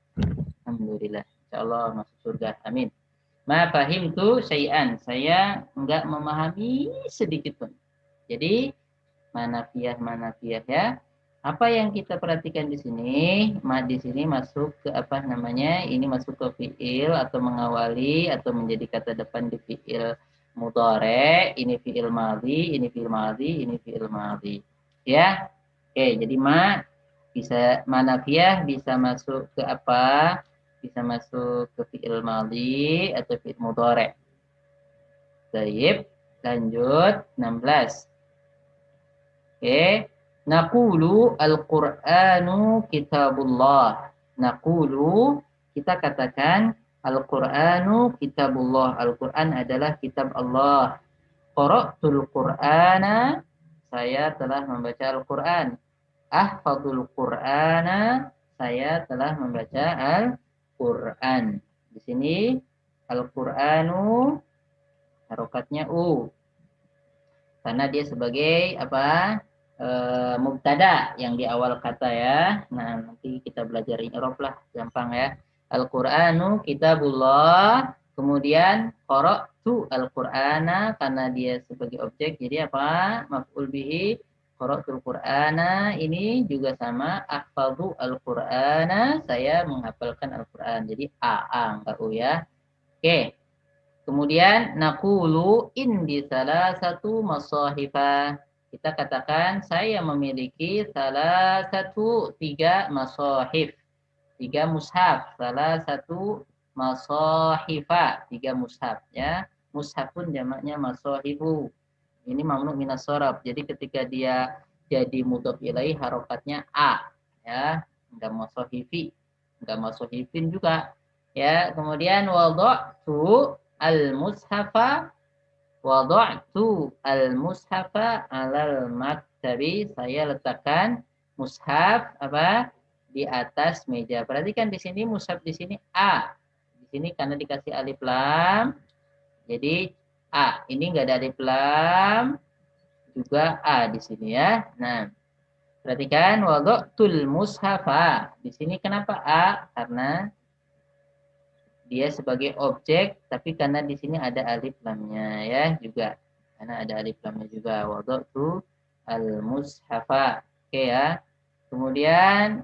Alhamdulillah. Insya Allah masuk surga. Amin. Ma fahimtu syai'an, saya nggak memahami sedikit pun. Jadi, manafiyah ya. Apa yang kita perhatikan di sini? Ma di sini masuk ke apa namanya? Ini masuk ke fiil atau mengawali atau menjadi kata depan di fiil mudhari, ini fiil madhi, ini fiil madhi, ini fiil madhi. Ya. Oke, jadi ma bisa manafiyah bisa masuk ke apa? Bisa masuk ke fiil madhi atau fiil mudhari. Baik, lanjut 16. Oke. Naqulu al-Qur'anu kitabullah. Naqulu, kita katakan al-Qur'anu kitabullah. Al-Qur'an adalah kitab Allah. Qara'tul Qur'ana, saya telah membaca Al-Qur'an. Ahfadul Qur'ana, saya telah membaca Al-Qur'an. Di sini Al-Qur'anu harokatnya u. Karena dia sebagai apa? mubtada yang di awal kata ya. Nah, nanti kita belajar i'rab lah, gampang ya. Al-Qur'anu kitabullah, kemudian qara'tu al-Qur'ana karena dia sebagai objek jadi apa? Maf'ul bihi. Qara'tul Qur'ana ini juga sama ahfadzu al-Qur'ana, saya menghafalkan Al-Qur'an. Jadi a enggak u ya. Oke. Kemudian naqulu indi salah satu masahifa. Kita katakan saya memiliki salah satu 3 masahif. 3 mushaf. Salah satu masahifa. 3 mushaf ya. Mushafun jamaknya masahifu. Ini mamnu minas shorab. Jadi ketika dia jadi mudhof ilaih harokatnya a ya. Enggak masahifi. Enggak masahifin juga. Ya, kemudian wada'tu al-mushafa alal maktabi, saya letakkan mushaf apa di atas meja. Perhatikan di sini mushaf di sini a. Di sini karena dikasih alif lam jadi a. Ini enggak ada alif lam juga a di sini ya. Nah, perhatikan wada'tul mushafa. Di sini kenapa a? Karena dia sebagai objek, tapi karena di sini ada alif lamnya ya juga. Karena ada alif lamnya juga. Wada'tu al-mushafa. Oke ya. Kemudian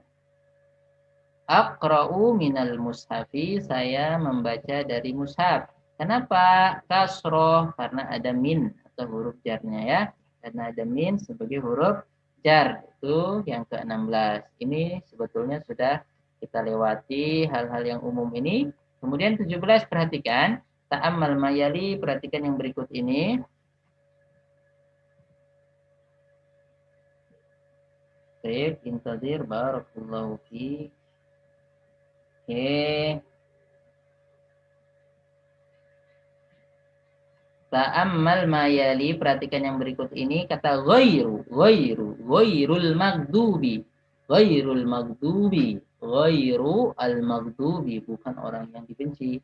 aqra'u minal mushafi, saya membaca dari mushaf. Kenapa? Kasroh, karena ada min atau huruf jarnya ya. Karena ada min sebagai huruf jar. Itu yang ke-16. Ini sebetulnya sudah kita lewati hal-hal yang umum ini. Kemudian 17, perhatikan. Ta'ammal mayali, perhatikan yang berikut ini. Baik, intadir, barakallahu fiik. Oke. Ta'ammal mayali, perhatikan yang berikut ini. Kata ghairul maghdubi. Ghairul maghdubi. Ghairu al-maghdubi, bukan orang yang dibenci.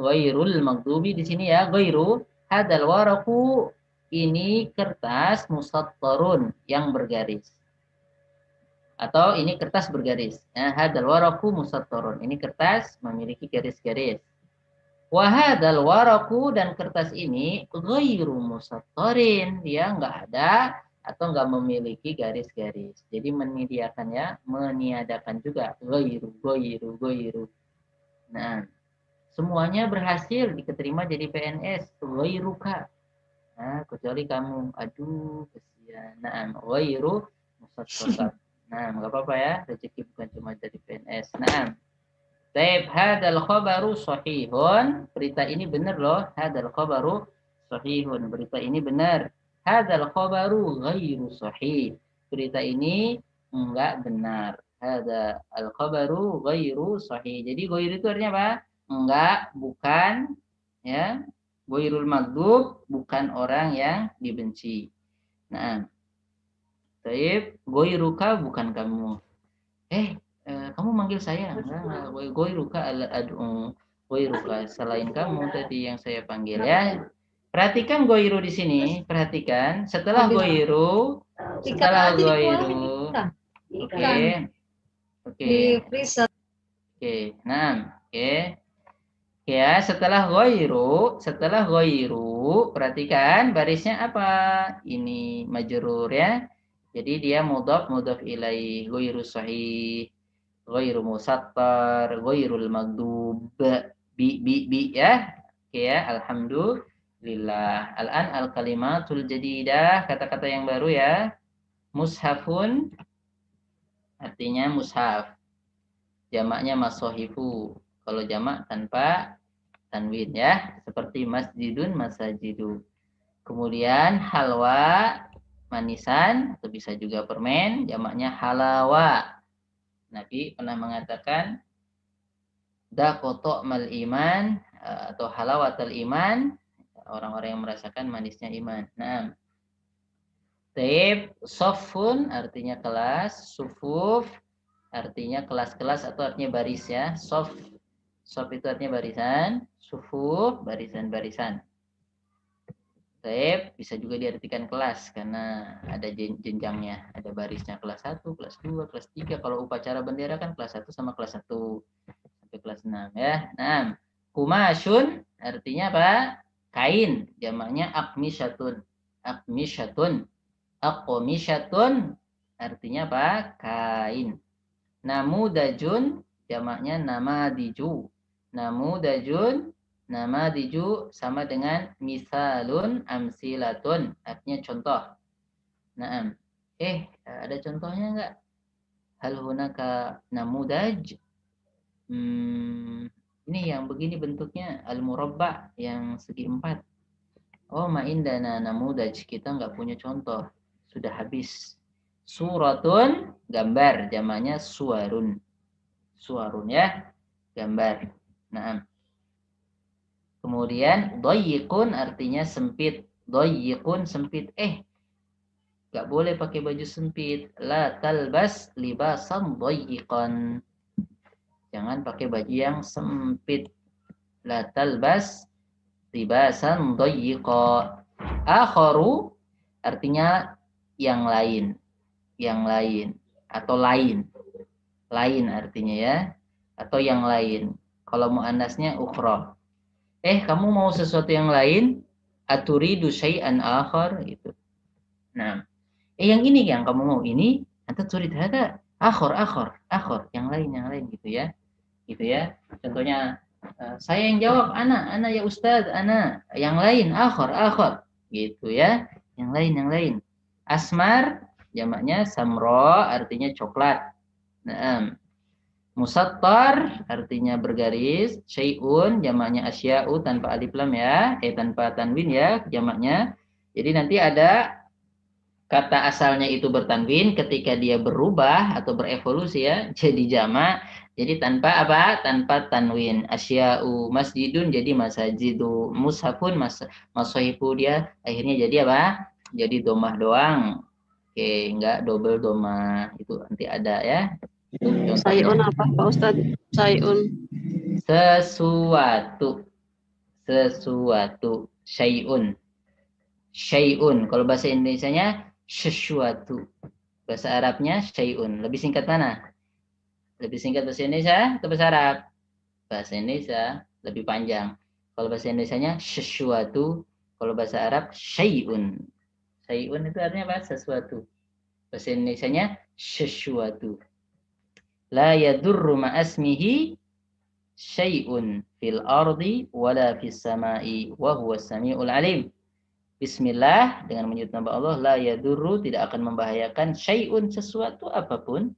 Ghairul maghdubi di sini ya, ghairu hadal waraku, ini kertas musattarun yang bergaris. Atau ini kertas bergaris. Nah, hadal waraku musattarun, ini kertas memiliki garis-garis. Wa hadal waraku, dan kertas ini ghairu musattarin, dia enggak ada atau enggak memiliki garis-garis. Jadi meniadakan juga ghairu. Nah, semuanya berhasil diterima jadi PNS. Ghairuka. Nah, kecuali kamu. Aduh, kesian. Nah, ghairu musattar. Nah, enggak apa-apa ya, rezeki bukan cuma jadi PNS. Nah, taib hadal khabaru sahihun. Berita ini benar loh. Hadal khabaru sahihun. Berita ini benar. Hadal khabaru ghairu sahih. Berita ini enggak benar. Hadal khabaru ghairu sahih. Jadi ghairu itu artinya apa? Enggak, bukan, ya. Ghairul maghdub, bukan orang yang dibenci. Nah, taib ghairuka, bukan kamu. Kamu manggil saya? Enggak. Ghairuka al-ad'u. Ghairuka, selain kamu tadi yang saya panggil ya. Perhatikan ghairu di sini, perhatikan. Setelah ghairu. Oke. Nah, oke. Ya, setelah ghairu, perhatikan barisnya apa? Ini majrur ya. Jadi dia mudhaf ilaih, ghairu sahih, ghairu musattar, ghairul maghdub, bi ya. Oke ya, alhamdulillah. Al-an al-kalimatul jadidah, kata-kata yang baru ya. Mushafun artinya mushaf. Jamaknya masohifu. Kalau jamak tanpa tanwin ya, seperti masjidun, masajidu. Kemudian halwa, manisan, atau bisa juga permen, jamaknya halawa. Nabi pernah mengatakan dakoto mal iman, atau halawatul iman, orang-orang yang merasakan manisnya iman. Nah, taib sofun artinya kelas, sufuf artinya kelas-kelas atau artinya baris ya. Sof itu artinya barisan, sufuf barisan-barisan. Taib bisa juga diartikan kelas karena ada jenjangnya, ada barisnya kelas 1, kelas 2, kelas 3. Kalau upacara bendera kan kelas 1 sama kelas 1 sampai kelas 6 ya. Nah, kumasyun artinya apa? Kain, jamaknya akmisyatun. Akmisyatun. Aqmisyatun artinya apa? Kain. Namudajun jamaknya namadiju. Namudajun namadiju sama dengan misalun amsilatun artinya contoh. Naam. Ada contohnya enggak? Hal hunaka namudaj? Ini yang begini bentuknya al-murabba yang segi 4. Oh, ma'indana namudaj, kita enggak punya contoh. Sudah habis. Suratun gambar, jamaknya suwarun. Suwarun ya, gambar. Nah, kemudian doyikun artinya sempit. Doyikun sempit. Gak boleh pakai baju sempit. La talbas libasan doyikan. Jangan pakai baju yang sempit. La talbas libasan doyika. Akharu artinya yang lain. Yang lain. Atau lain. Lain artinya ya. Atau yang lain. Kalau muannasnya ukhra. Kamu mau sesuatu yang lain? Aturidu syai'an akhar gitu. Nah, yang ini yang kamu mau ini, anta turid hada akhar, yang lain gitu ya. Gitu ya. Contohnya saya yang jawab ana ya ustaz, ana. Yang lain akhar gitu ya. Yang lain. Asmar jamaknya samro artinya coklat. Nah, musattar artinya bergaris, syai'un jamaknya asya'u tanpa alif lam ya, tanpa tanwin ya jamaknya. Jadi nanti ada kata asalnya itu bertanwin, ketika dia berubah atau berevolusi ya jadi jamak, jadi tanpa apa? Tanpa tanwin. Asya'u masjidun jadi masajidu, mushafun masohifu dia akhirnya jadi apa? Jadi domah doang. Oke, enggak double domah. Itu nanti ada ya. Sayun apa Pak Ustadz? Sayun. Sesuatu. Syai'un. Kalau bahasa Indonesianya sesuatu. Bahasa Arabnya syai'un. Lebih singkat mana? Lebih singkat bahasa Indonesia atau bahasa Arab? Bahasa Indonesia lebih panjang. Kalau bahasa Indonesianya sesuatu. Kalau bahasa Arab syai'un. Syai'un itu artinya apa? Sesuatu. Bahasa Indonesianya sesuatu. La yadurru ma'asmihi syai'un fil ardi wala fis sama'i wa huwa samiul alim. Bismillah, dengan menyebut nama Allah, la yadurru, tidak akan membahayakan syai'un, sesuatu apapun,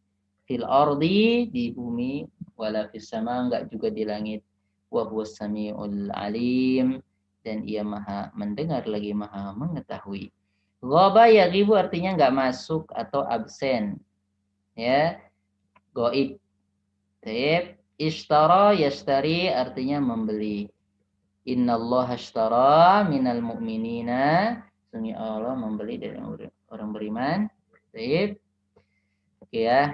fil ardi, di bumi, wala fis sama, enggak juga di langit, wa huwa samiul alim, dan ia maha mendengar lagi maha mengetahui. Ghaba yaghibu artinya enggak masuk atau absen. Ya. Gaib. Taib. Ishtara yashtari artinya membeli. Innallaha ashtara minal mu'minina, sungguh Allah membeli dari orang beriman. Taib. Oke ya,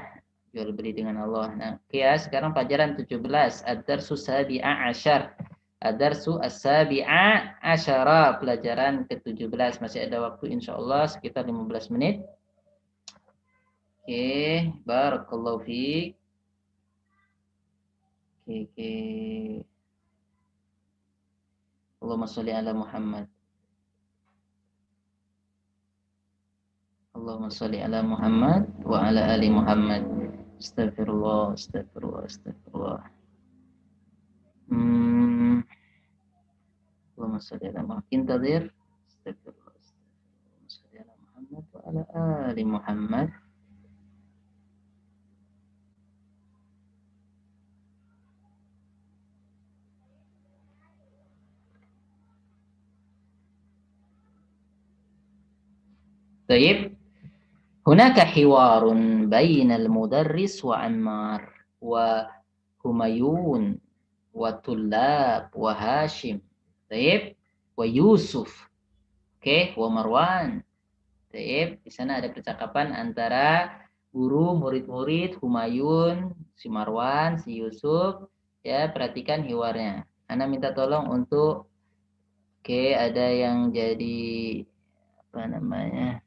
jual beli dengan Allah. Nah, oke ya, sekarang pelajaran 17, ad-darsu sabi'a asyar. Ad-darsu as-sabi'a asyara, pelajaran ke-17. Masih ada waktu insyaallah sekitar 15 menit. Oke, barakallahu fiik. Oke. Allahumma sholli ala Muhammad. Allahumma sholli ala Muhammad wa ala ali Muhammad. Astagfirullah. Allahumma sholli ala Muhammad. Intadir. Astagfirullah. Allahumma sholli ala Muhammad wa ala ali Muhammad. Baik. Hunaka hiwarun bainal mudarris wa Ammar wa Humayun wa Tullab wa Hashim. Baik. Wa Yusuf. Oke, wa Marwan. Baik, di sana ada percakapan antara guru, murid-murid, Humayun, si Marwan, si Yusuf. Ya, perhatikan hiwarnya. Ana minta tolong untuk Oke, ada yang jadi apa namanya?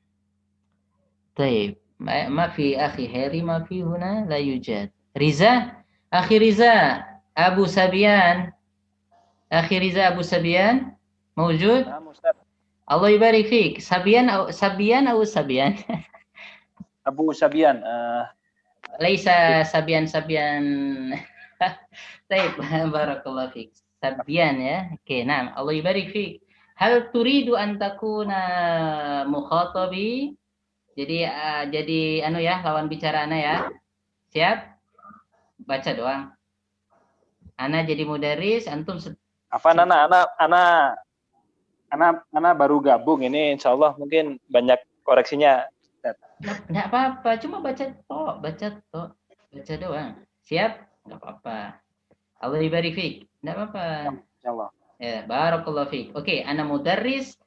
طيب ما في أخي هاري ما في هنا لا يوجد رزا أخي رزا أبو سبيان أخي رزا أبو سبيان موجود نعم أستاذ. الله يبارك فيك سبيان أو سبيان أبو سبيان ليس سبيان طيب بارك الله فيك سبيان ya oke نعم الله يبارك فيك هل تريد أن تكون مخاطبي jadi anu ya lawan bicara ana ya siap baca doang ana jadi mudaris antum apa anak baru gabung ini, insya Allah mungkin banyak koreksinya. nggak apa-apa cuma baca doang siap nggak apa-apa Allah ibarik fik nggak apa-apa Insya Allah ya barakallahu fik oke ana mudaris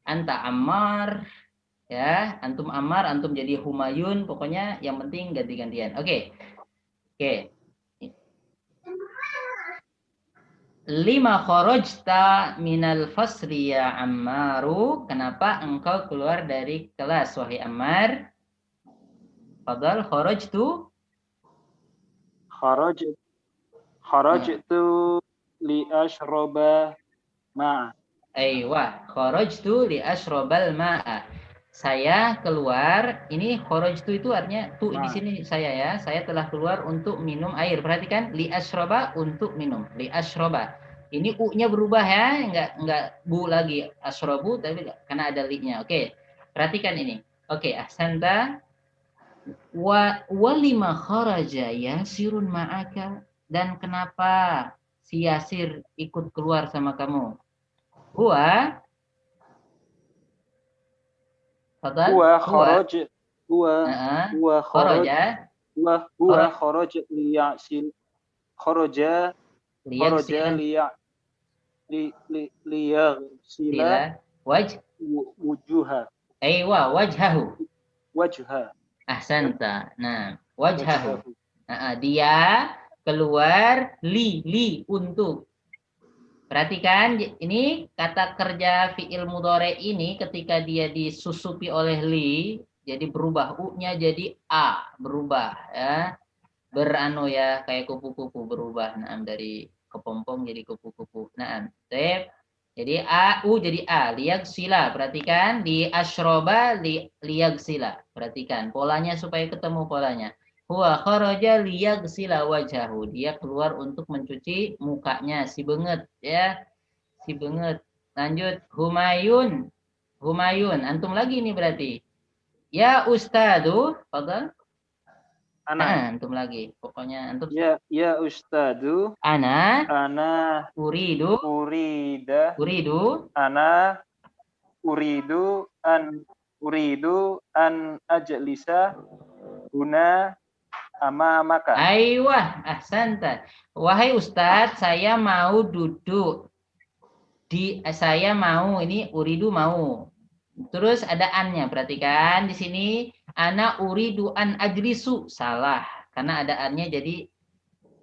anta Ammar ya antum Ammar antum jadi Humayun pokoknya yang penting ganti-gantian oke lima kharajta minal fasri ya Ammaru kenapa engkau keluar dari kelas wahai Ammar fadal kharajtu li ashraba ma'a. Aywa, kharajtu li ashrabal ma'a. Saya keluar, ini kharajtu itu artinya di sini saya telah keluar untuk minum air. Perhatikan li ashraba untuk minum. Li ashraba. Ini u-nya berubah ya, enggak bu lagi ashrabu tapi karena ada li-nya. Oke. Perhatikan ini. Oke, ahsanta. Wa lima kharaja yasirun ma'aka dan kenapa si Yasir ikut keluar sama kamu? Huwa kharaja liyaghsila wujuha. Aywa wajhahu. Wajha. Ahsanta. Nah, wajhahu. Dia keluar li untuk. Perhatikan ini kata kerja fi'il mudhari ini ketika dia disusupi oleh li jadi berubah u-nya jadi a berubah ya beranu ya kayak kupu-kupu berubah dari kepompong jadi kupu-kupu jadi u jadi a liyagsila perhatikan di asyroba liyagsila perhatikan polanya supaya ketemu polanya huwa kharaja liyagsila wajhahu dia keluar untuk mencuci mukanya si benget ya si benget lanjut Humayun antum lagi nih berarti ya ustadu fadhal antum lagi pokoknya antum ya ustadu ana uridu an ajlisa huna amamaka. Aywah, ahsanta. Wahai Ustadz, saya mau duduk saya mau ini uridu mau. Terus ada an-nya, perhatikan di sini ana uridu an ajlisu salah karena ada an-nya jadi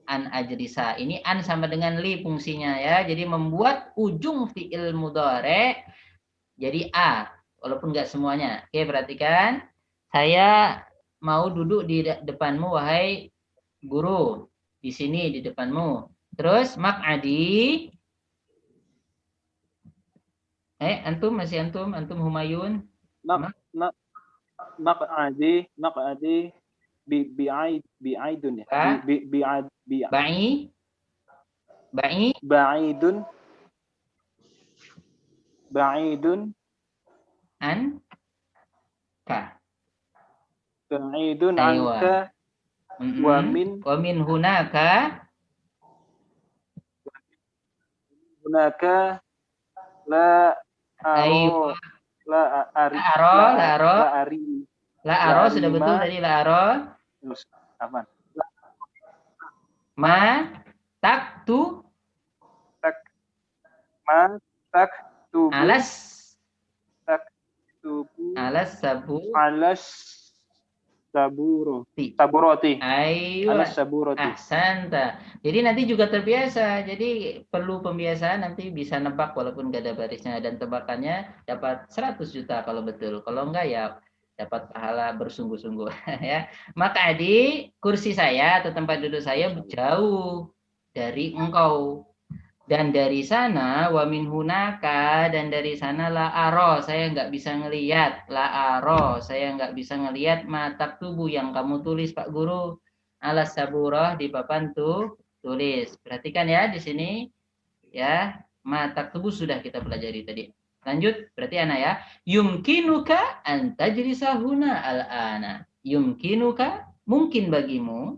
an ajlisa. Ini an sama dengan li fungsinya ya. Jadi membuat ujung fi'il mudhari jadi a walaupun enggak semuanya. Oke, perhatikan. Saya mau duduk di depanmu wahai guru di sini di depanmu terus maq'adi antum Humayun maq'adi bi'aidun ya ba'idun an ka ba'idun anka wa min hunaka la aro sudah betul tadi la aro aman ma taktu alas sabu Saburoti. Ayo. Anas saburoti. Ahsanta. Jadi nanti juga terbiasa. Jadi perlu pembiasaan, nanti bisa nebak walaupun gak ada barisnya, dan tebakannya dapat 100 juta kalau betul. Kalau enggak ya dapat pahala bersungguh-sungguh ya. Maka Adi, kursi saya atau tempat duduk saya jauh dari engkau. Dan dari sana wa min hunaka, dan dari sana la aro, saya nggak bisa ngelihat, la aro, saya nggak bisa ngelihat mata tubuh yang kamu tulis Pak Guru, alas saburah di papan tulis. Perhatikan ya di sini ya, mata tubuh sudah kita pelajari tadi. Lanjut, berarti ana ya, yumkinuka an tajlisa huna al-ana. Yumkinuka, mungkin bagimu,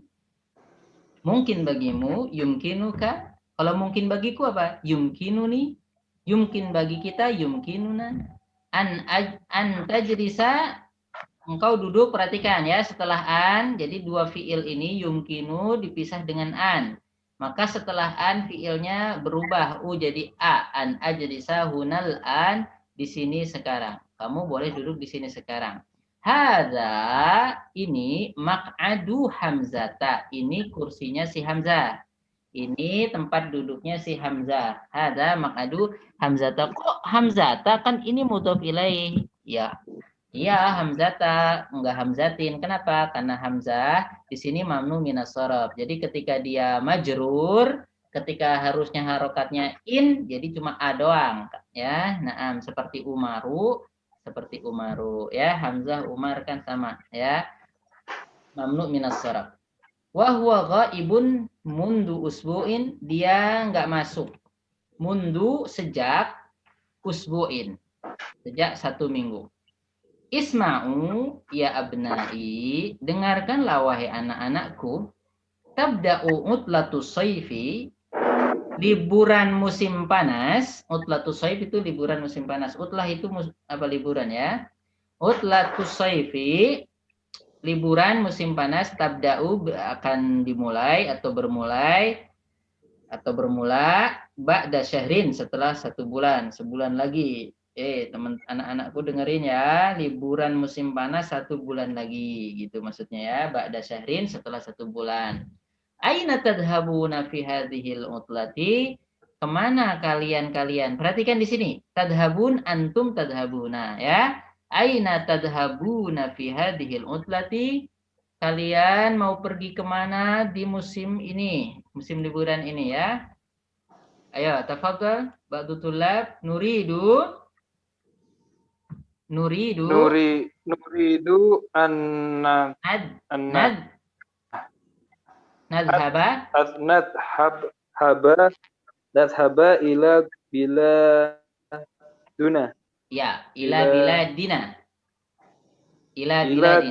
yumkinuka. Kalau mungkin bagiku apa? Yumkinuni. Yumkin bagi kita, yumkinuna. An tajlisa, engkau duduk, perhatikan ya, setelah an, jadi dua fiil ini yumkinu dipisah dengan an. Maka setelah an fiilnya berubah jadi a, an ajlisa hunal an, di sini sekarang. Kamu boleh duduk di sini sekarang. Hadza, ini maq'adu Hamzata, ini kursinya si Hamzah. Ini tempat duduknya si Hamzah. Hadza maq'adu Hamzata. Kok Hamzata, kan ini mudhof ilaih. Ya. Iya, Hamzata, enggak Hamzatin. Kenapa? Karena Hamzah di sini mamnu minas shorab. Jadi ketika dia majrur, ketika harusnya harokatnya in, jadi cuma a doang ya. Naam, seperti Umaru ya. Hamzah Umar kan sama ya. Mamnu minas shorab. Wa huwa ghaibun mundu usbu'in, dia enggak masuk. Mundu sejak, usbu'in sejak 1 minggu. Isma'u ya abnai, dengarkanlah wahai anak-anakku, tabda'u utlatus sayfi, liburan musim panas. Utlatus sayf itu liburan musim panas. Utlah itu apa, liburan ya. Utlatus sayfi, liburan musim panas, tabda'u akan dimulai atau bermula ba'da syahrin, setelah 1 bulan, sebulan lagi. Teman anak-anakku dengerin ya, liburan musim panas 1 bulan lagi, gitu maksudnya ya, ba'da syahrin, setelah 1 bulan. Aina tadhabuna fi hadhil utlati, kemana kalian? Perhatikan di sini, tadhabun, antum tadhabuna ya. Aina tadhabuna fi hadhil utlati, kalian mau pergi kemana di musim ini, musim liburan ini ya. Ayo, tafadhal ba'du tulab, nuridu nadhaba ila biladuna. Ya, ila biladina. Ila biladina.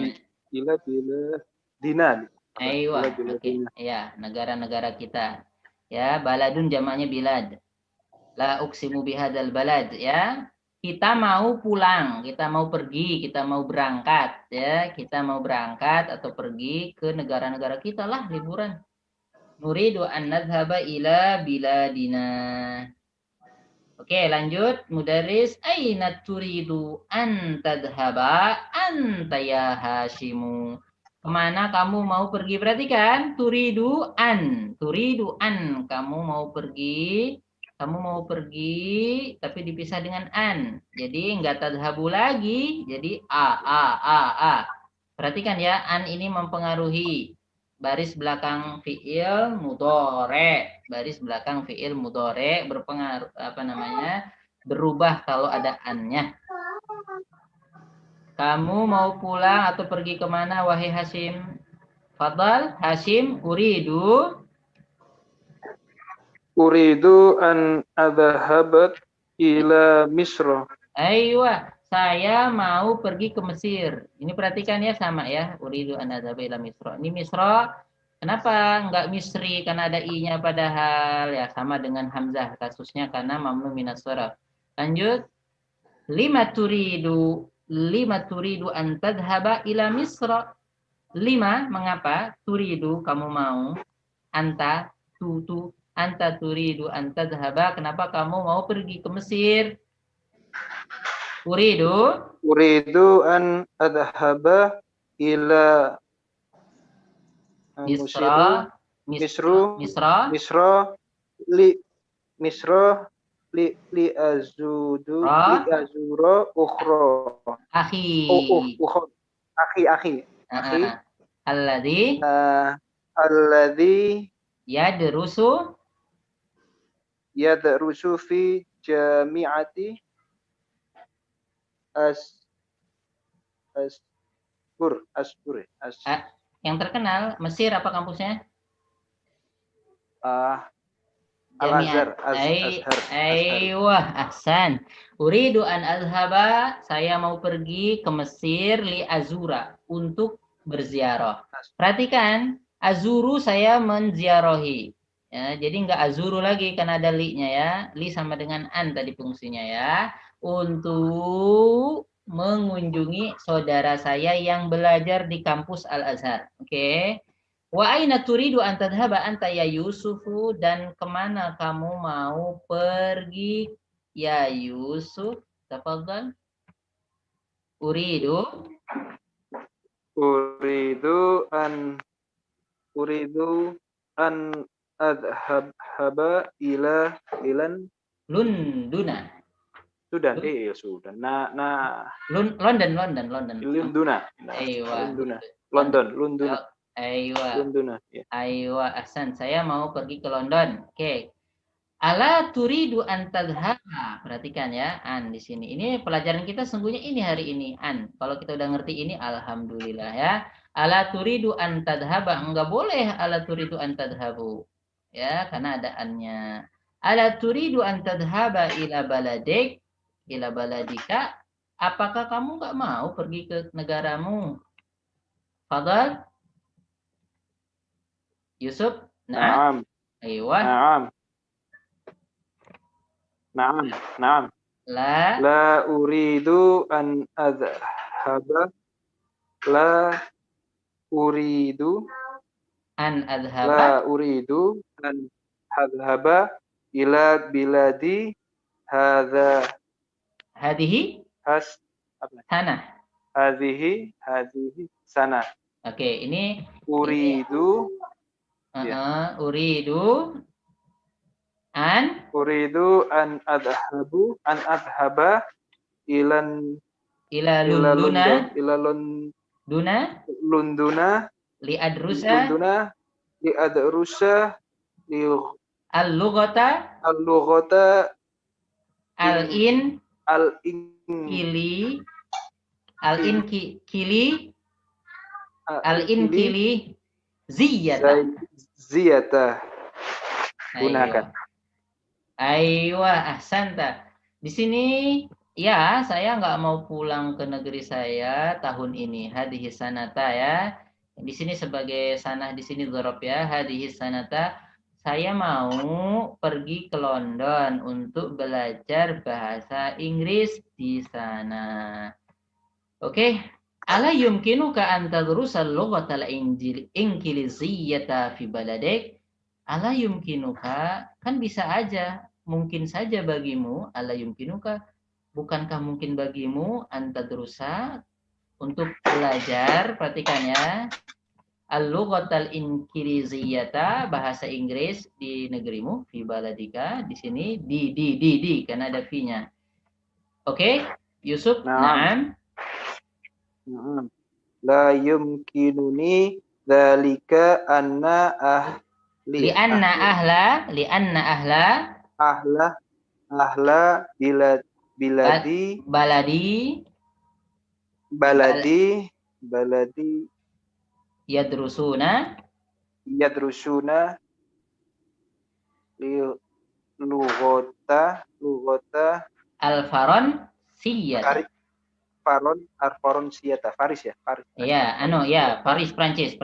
Ayo, oke. Ya, negara-negara kita. Ya, baladun jamaknya bilad. La uksimu bihadzal balad ya. Kita mau pulang, kita mau pergi, kita mau berangkat ya. Kita mau berangkat atau pergi ke negara-negara kita lah liburan. Nuridu an nadhhaba ila biladina. Oke, lanjut. Mudaris, aina turidu an tadhhaba anta ya Hashimu. Kemana kamu mau pergi? Perhatikan, turidu an, kamu mau pergi, tapi dipisah dengan an. Jadi enggak tadhabu lagi, jadi a. Perhatikan ya, an ini mempengaruhi baris belakang fiil mudhore. Berpengaruh berubah kalau ada an-nya. Kamu mau pulang atau pergi kemana wahai Hashim? Fadal, Hashim, uridu an adhahabat ila Misra. Aywa, saya mau pergi ke Mesir. Ini perhatikan ya, sama ya. Uridu an adhaba ila Misra. Ini Misra, kenapa enggak Misri? Karena ada i-nya padahal ya, sama dengan Hamzah kasusnya karena mamnu minas shorab. Lanjut. Lima turidu an tadhhaba ila Misra. 5, mengapa? Turidu, kamu mau. Anta turidu an tadhhaba, kenapa kamu mau pergi ke Mesir? Uridu an adhhaba ila Misra, Misru, Misra, Misra, li Misra, li azura ukhra. akhi. Akhi. Alladhi Alladhi yadrusu yadrusu fi jami'ati asbur. yang terkenal Mesir apa kampusnya? Al-Azhar. Aywah, ahsan. Uridu an azhaba, saya mau pergi ke Mesir li azura untuk berziarah. Perhatikan, azuru saya menziarahi. Ya, jadi nggak azuru lagi karena ada li-nya ya. Li sama dengan an tadi fungsinya ya. Untuk mengunjungi saudara saya yang belajar di kampus Al-Azhar. Oke. Wa aina turidu an tadhhaba anta ya Yusufu, dan kemana kamu mau pergi ya Yusuf? Tafadhal. Uridu an adhhaba ilan Lunduna. sudah. London. Lunduna. London. Aywa, ahsan. Saya mau pergi ke London. Oke. Ala turidu an tadhhaba. Perhatikan ya, an di sini. Ini pelajaran kita sungguhnya ini hari ini, an. Kalau kita udah ngerti ini, alhamdulillah ya. Ala turidu an tadhhaba. Enggak boleh ala turidu an tadhhabu. Ya, karena ada annya. Ala turidu an tadhhaba ila baladika. Apakah kamu enggak mau pergi ke negaramu? Fadal? Yusuf? Naam. Aywa. Naam. La uridu an adhhaba. La uridu an adhhaba ila biladi hadihi sana. Oke, ini Uridu an adhhaba ila Lunduna li adrusa al-lughata al-inkili ziyata. Gunakan. Aywa, ahsanta. Di sini ya, saya nggak mau pulang ke negeri saya tahun ini. Hadhihi sanata ya. Di sini sebagai sanah di sini dzarab ya. Hadhihi sanata, saya mau pergi ke London untuk belajar bahasa Inggris di sana. Oke. Ala yumkinuka an tadrusa al-lughatal injiliziyyata fi baladik? Ala yumkinuka, kan bisa aja, mungkin saja bagimu, ala yumkinuka, bukankah mungkin bagimu antadrusa untuk belajar, perhatikan ya, al-lughatal injiliziyyata, bahasa Inggris di negerimu, fi baladika, di sini di karena ada fi-nya. Oke, Yusuf? Naam. La yumkinuni dzalika anna li'anna ahla baladi yadrusuna lughata al-faransiyah. Faris ya. Iya, Paris, Prancis.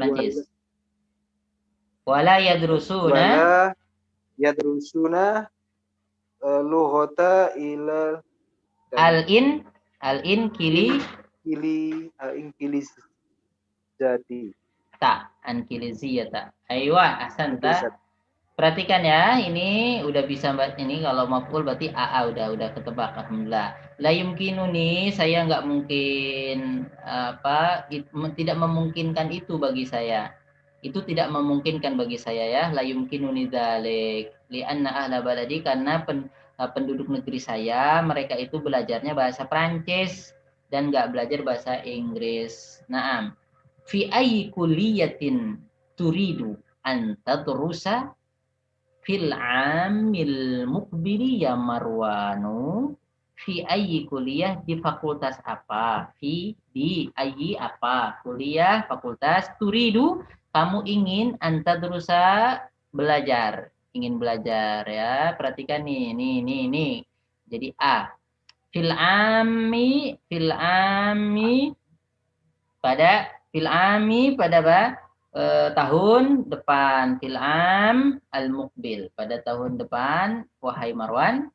Wala yadrusuna lughata ila al-inkili jadi ta ankiliziyata. Aywa, ahsanta. Perhatikan ya, ini udah bisa Mbak, ini kalau maf'ul berarti AA udah ketebak, alhamdulillah. La yumkinuni, saya nggak mungkin tidak memungkinkan itu bagi saya. Itu tidak memungkinkan bagi saya ya. La yumkinuni dzalik li'anna ahla baladi, karena penduduk negeri saya mereka itu belajarnya bahasa Prancis dan nggak belajar bahasa Inggris. Naam. Fi ayyi kulliyatin turidu an tadrusa fil amil mukbili ya Marwanu, fi ayyi kuliah, di fakultas apa, di ayyi apa, kuliah fakultas, turidu kamu ingin, antadrusa belajar, ingin belajar ya. Perhatikan nih. Jadi A, fil ami pada apa? Tahun depan, fil'am al-muqbil, pada tahun depan. Wahai Marwan,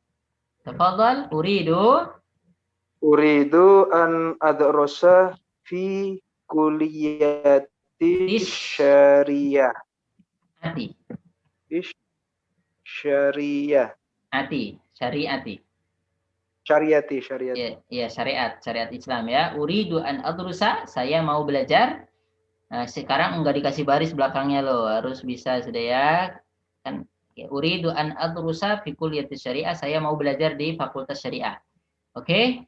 tafadhal. Uridu an adrosa fi kulliyati syariah. ati Syariah. syariati Syariati. ya, syariat Islam ya. Uridu an adrusa, saya mau belajar. Nah, sekarang enggak dikasih baris belakangnya loh, harus bisa sudah ya. Kan uridu an adrusa fi kulliyati syariah, saya mau belajar di fakultas syariah. Oke?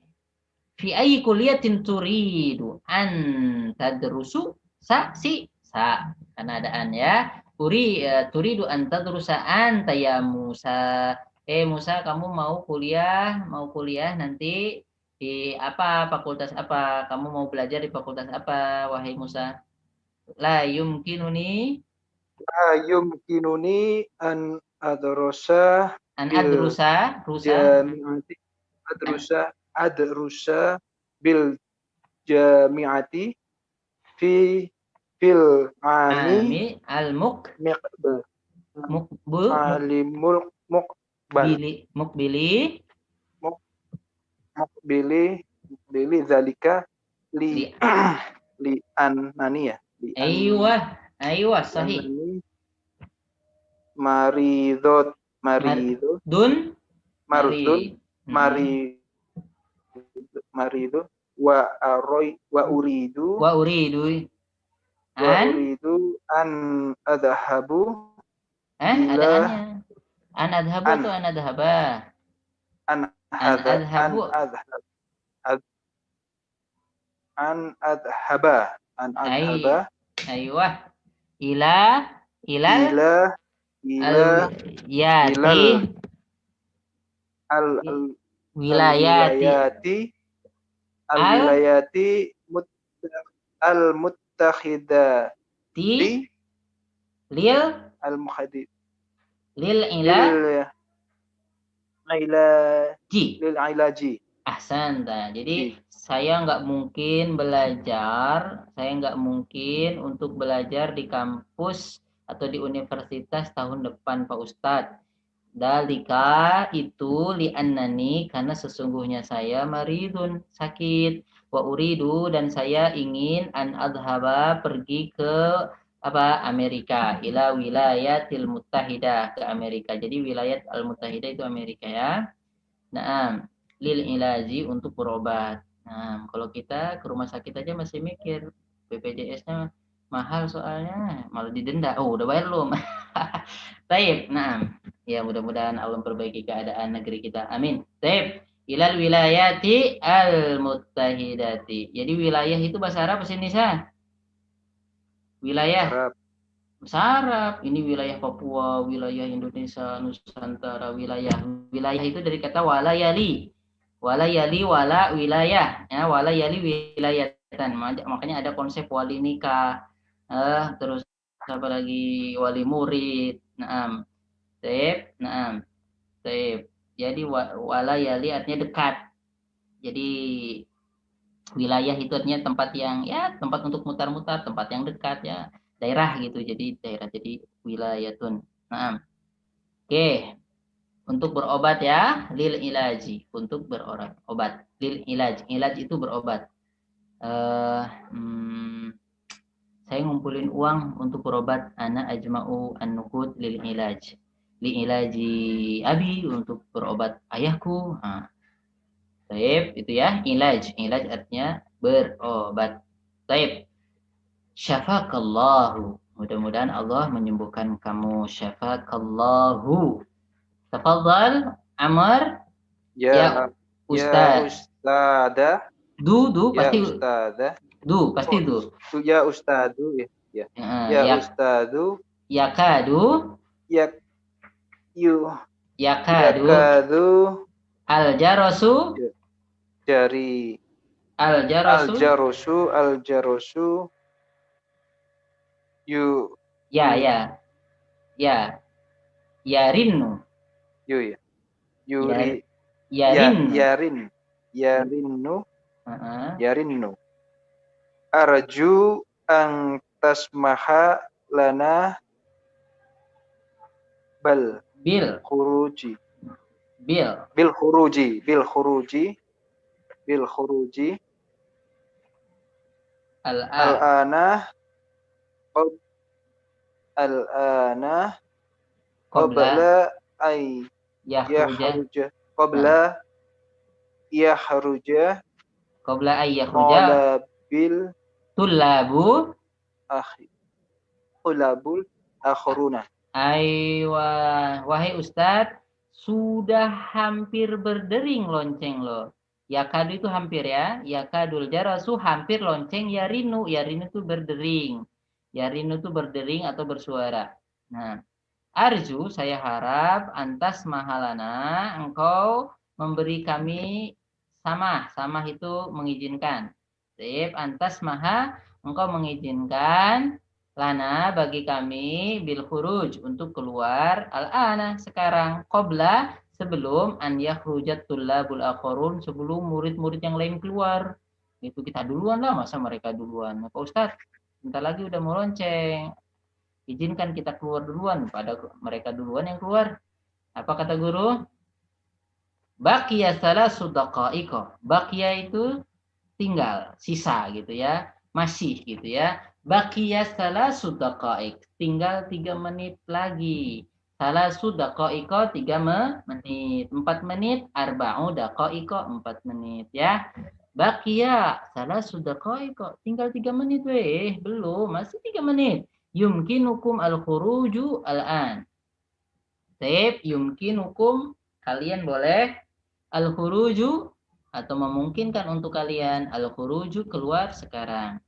Fi ayyi kulliyatin turidu an tadrusu? Sa karena ada an ya. Turidu an tadrusa anta ya Musa. Musa, kamu mau kuliah nanti di apa, fakultas apa? Kamu mau belajar di fakultas apa, wahai Musa? La yumkinuni an adrosa an bil jami'ati adrusa bil jami'ati fil ami mukbili zalika li annani ya. Aywa, sahih. Maridun wa uridu an adhabu ada annya. An adhabu atau an adhaba? An adhaba. Aywa. Ila yati al wilayati al muttakhidati lil ilaji. Ahsanta. Jadi saya nggak mungkin untuk belajar di kampus atau di universitas tahun depan, Pak Ustadz. Dalika itu li'annani, karena sesungguhnya saya maridun, sakit. Wa uridu, dan saya ingin an adhaba, pergi ke Amerika, ila wilayatil muttahidah, ke Amerika. Jadi wilayat al-muttahidah itu Amerika ya. Nah, lil ilaji, untuk berobat. Nah, kalau kita ke rumah sakit aja masih mikir BPJS-nya mahal, soalnya malah didenda. Oh, udah bayar belum? Taib. Nah, ya mudah-mudahan Allah memperbaiki keadaan negeri kita. Amin. Taib. Ilal wilayati al muttahidati. Jadi wilayah itu bahasa Arab, bahasa Indonesia? Wilayah bahasa Arab. Ini wilayah Papua, wilayah Indonesia, Nusantara, wilayah itu dari kata walayali, wala wilayah ya, walayali wilayatan. Makanya ada konsep wali nikah, terus apa lagi, wali murid. Naam. Jadi walayali artinya dekat. Jadi wilayah itu artinya tempat yang tempat untuk mutar-mutar, tempat yang dekat ya, daerah gitu. Jadi daerah, jadi wilayatun. Nah, oke. Untuk berobat ya, lil ilaji, untuk berobat. Lil ilaj itu berobat. Saya ngumpulin uang untuk berobat. Ana ajma'u an-nuqud lil ilaj. li'ilaji abi, untuk berobat ayahku. Taib, itu ya, ilaj. Ilaj artinya berobat. Taib. Syafakallahu. Mudah-mudahan Allah menyembuhkan kamu. Syafakallahu. Tafadhal, Amr. Ya, Ustaz. Ustadzah. Du, Ya pasti ustadzah. pasti du. Ya ustadu. Ya. Ya ustadu. Yakadu. Yakadu. Al-jarasu. Jari. Al-jarasu. Al-jarusu. Yarinnu. Yuri. Yarinnu. Yarinnu. Arju ang tasmaha lana Bil khuruji. Bil khuruji. Al-ana qabla ay yakhruja qabla yakhruja qala bil tullabul akhruna. Aywa, wahai Ustadz, sudah hampir berdering lonceng lo. Yakadu itu hampir ya. Yakadul jarasu hampir lonceng. Yarinu itu berdering. Yarinu itu berdering atau bersuara. Nah, arju, saya harap antas mahalana, engkau memberi kami samah. Samah itu mengizinkan. Sip, antas maha, engkau mengizinkan lana bagi kami bil khuruj, untuk keluar al-ana sekarang, qabla sebelum an yakhrujat tullabul akharun, sebelum murid-murid yang lain keluar. Itu kita duluan lah, masa mereka duluan. Pak Ustadz, bentar lagi udah mau lonceng, izinkan kita keluar duluan, pada mereka duluan yang keluar. Apa kata guru? Baqiya salasu daqa'iqa. Baqiya itu tinggal, sisa gitu ya, masih gitu ya. Baqiya salasu daqa'iq, tinggal 3 menit lagi. Salasu daqa'iqa 3 menit, 4 menit, arba'u daqa'iqa 4 menit ya. Baqiya salasu daqa'iqa, tinggal 3 menit weh, belum, masih 3 menit. Yumkinukum al-khuruju al-an. Taib, yumkinukum, kalian boleh al-khuruju, atau memungkinkan untuk kalian al-khuruju, keluar sekarang.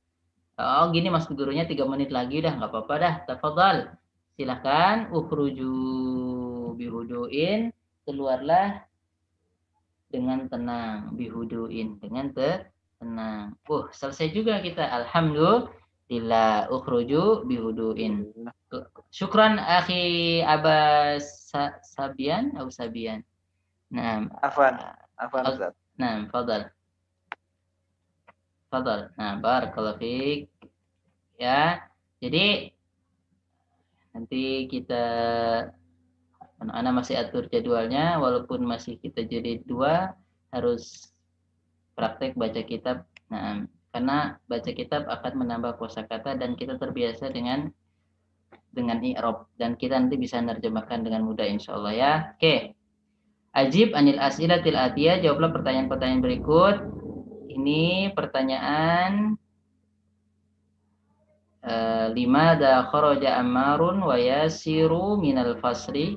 Oh gini mas gurunya 3 menit lagi udah, nggak apa-apa dah. Tafadhal, silahkan ukhruju bihuduin, keluarlah dengan tenang, bihuduin, dengan tenang. Selesai juga kita, alhamdulillah. Ukhruju bihuduin. Syukran akhi Abbas Sabian atau Sabian. Nah, Afwan Ustaz. Nah, fadal. Nah, barakallahu fiik. Ya, jadi nanti kita anak-anak masih atur jadwalnya, walaupun masih kita jadi 2, harus praktek baca kitab. Nah, karena baca kitab akan menambah kosakata dan kita terbiasa dengan i'rab, dan kita nanti bisa menerjemahkan dengan mudah insyaallah ya. Oke. Ajib anil as'ilatil atiyah, jawablah pertanyaan-pertanyaan berikut. Ini pertanyaan 5. Kharaja Ammarun wa Yasiru minal fasri.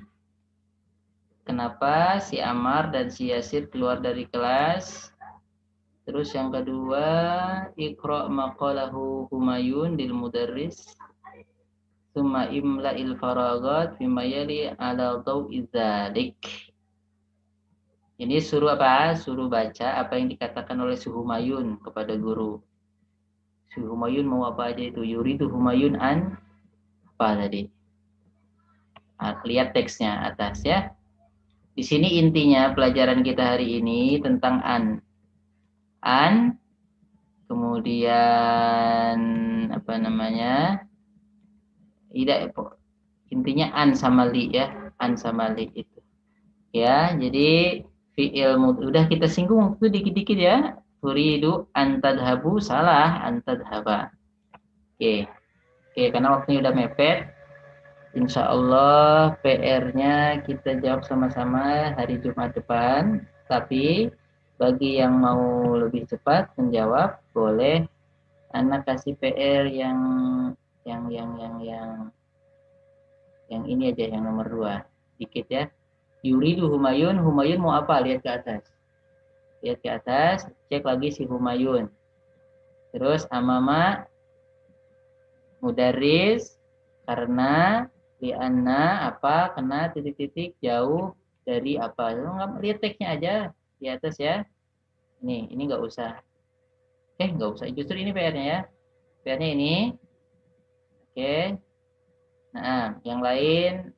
Kenapa si Ammar dan si Yasir keluar dari kelas? Terus yang kedua, Iqra' maqalahu Humayun lil mudarris. Tsumma imla'il faragat bima yali ala dawi dzalik. Ini suruh apa? Suruh baca apa yang dikatakan oleh Humayun kepada guru. Humayun mau apa aja itu? Yuridu Humayun an apa tadi? Lihat teksnya atas ya. Di sini intinya pelajaran kita hari ini tentang an, kemudian apa namanya? Intinya an sama li ya, an sama li itu. Ya, jadi fi'il udah kita singgung waktu dikit-dikit ya. Turidu antadhabu, salah antadhaba. Oke, karena waktunya udah mepet. insya Allah PR-nya kita jawab sama-sama hari Jumat depan. Tapi bagi yang mau lebih cepat menjawab, boleh anak kasih PR yang ini aja, yang nomor 2 dikit ya. Yuridu Humayun, Humayun mau apa? Lihat ke atas. Lihat ke atas, cek lagi si Humayun. Terus amama mudaris, karena lianna apa, kena titik-titik jauh dari apa. Lihat teksnya aja di atas ya. Ini nggak usah. Nggak usah. Justru ini PR-nya ya. PR-nya ini. Oke. Nah, yang lain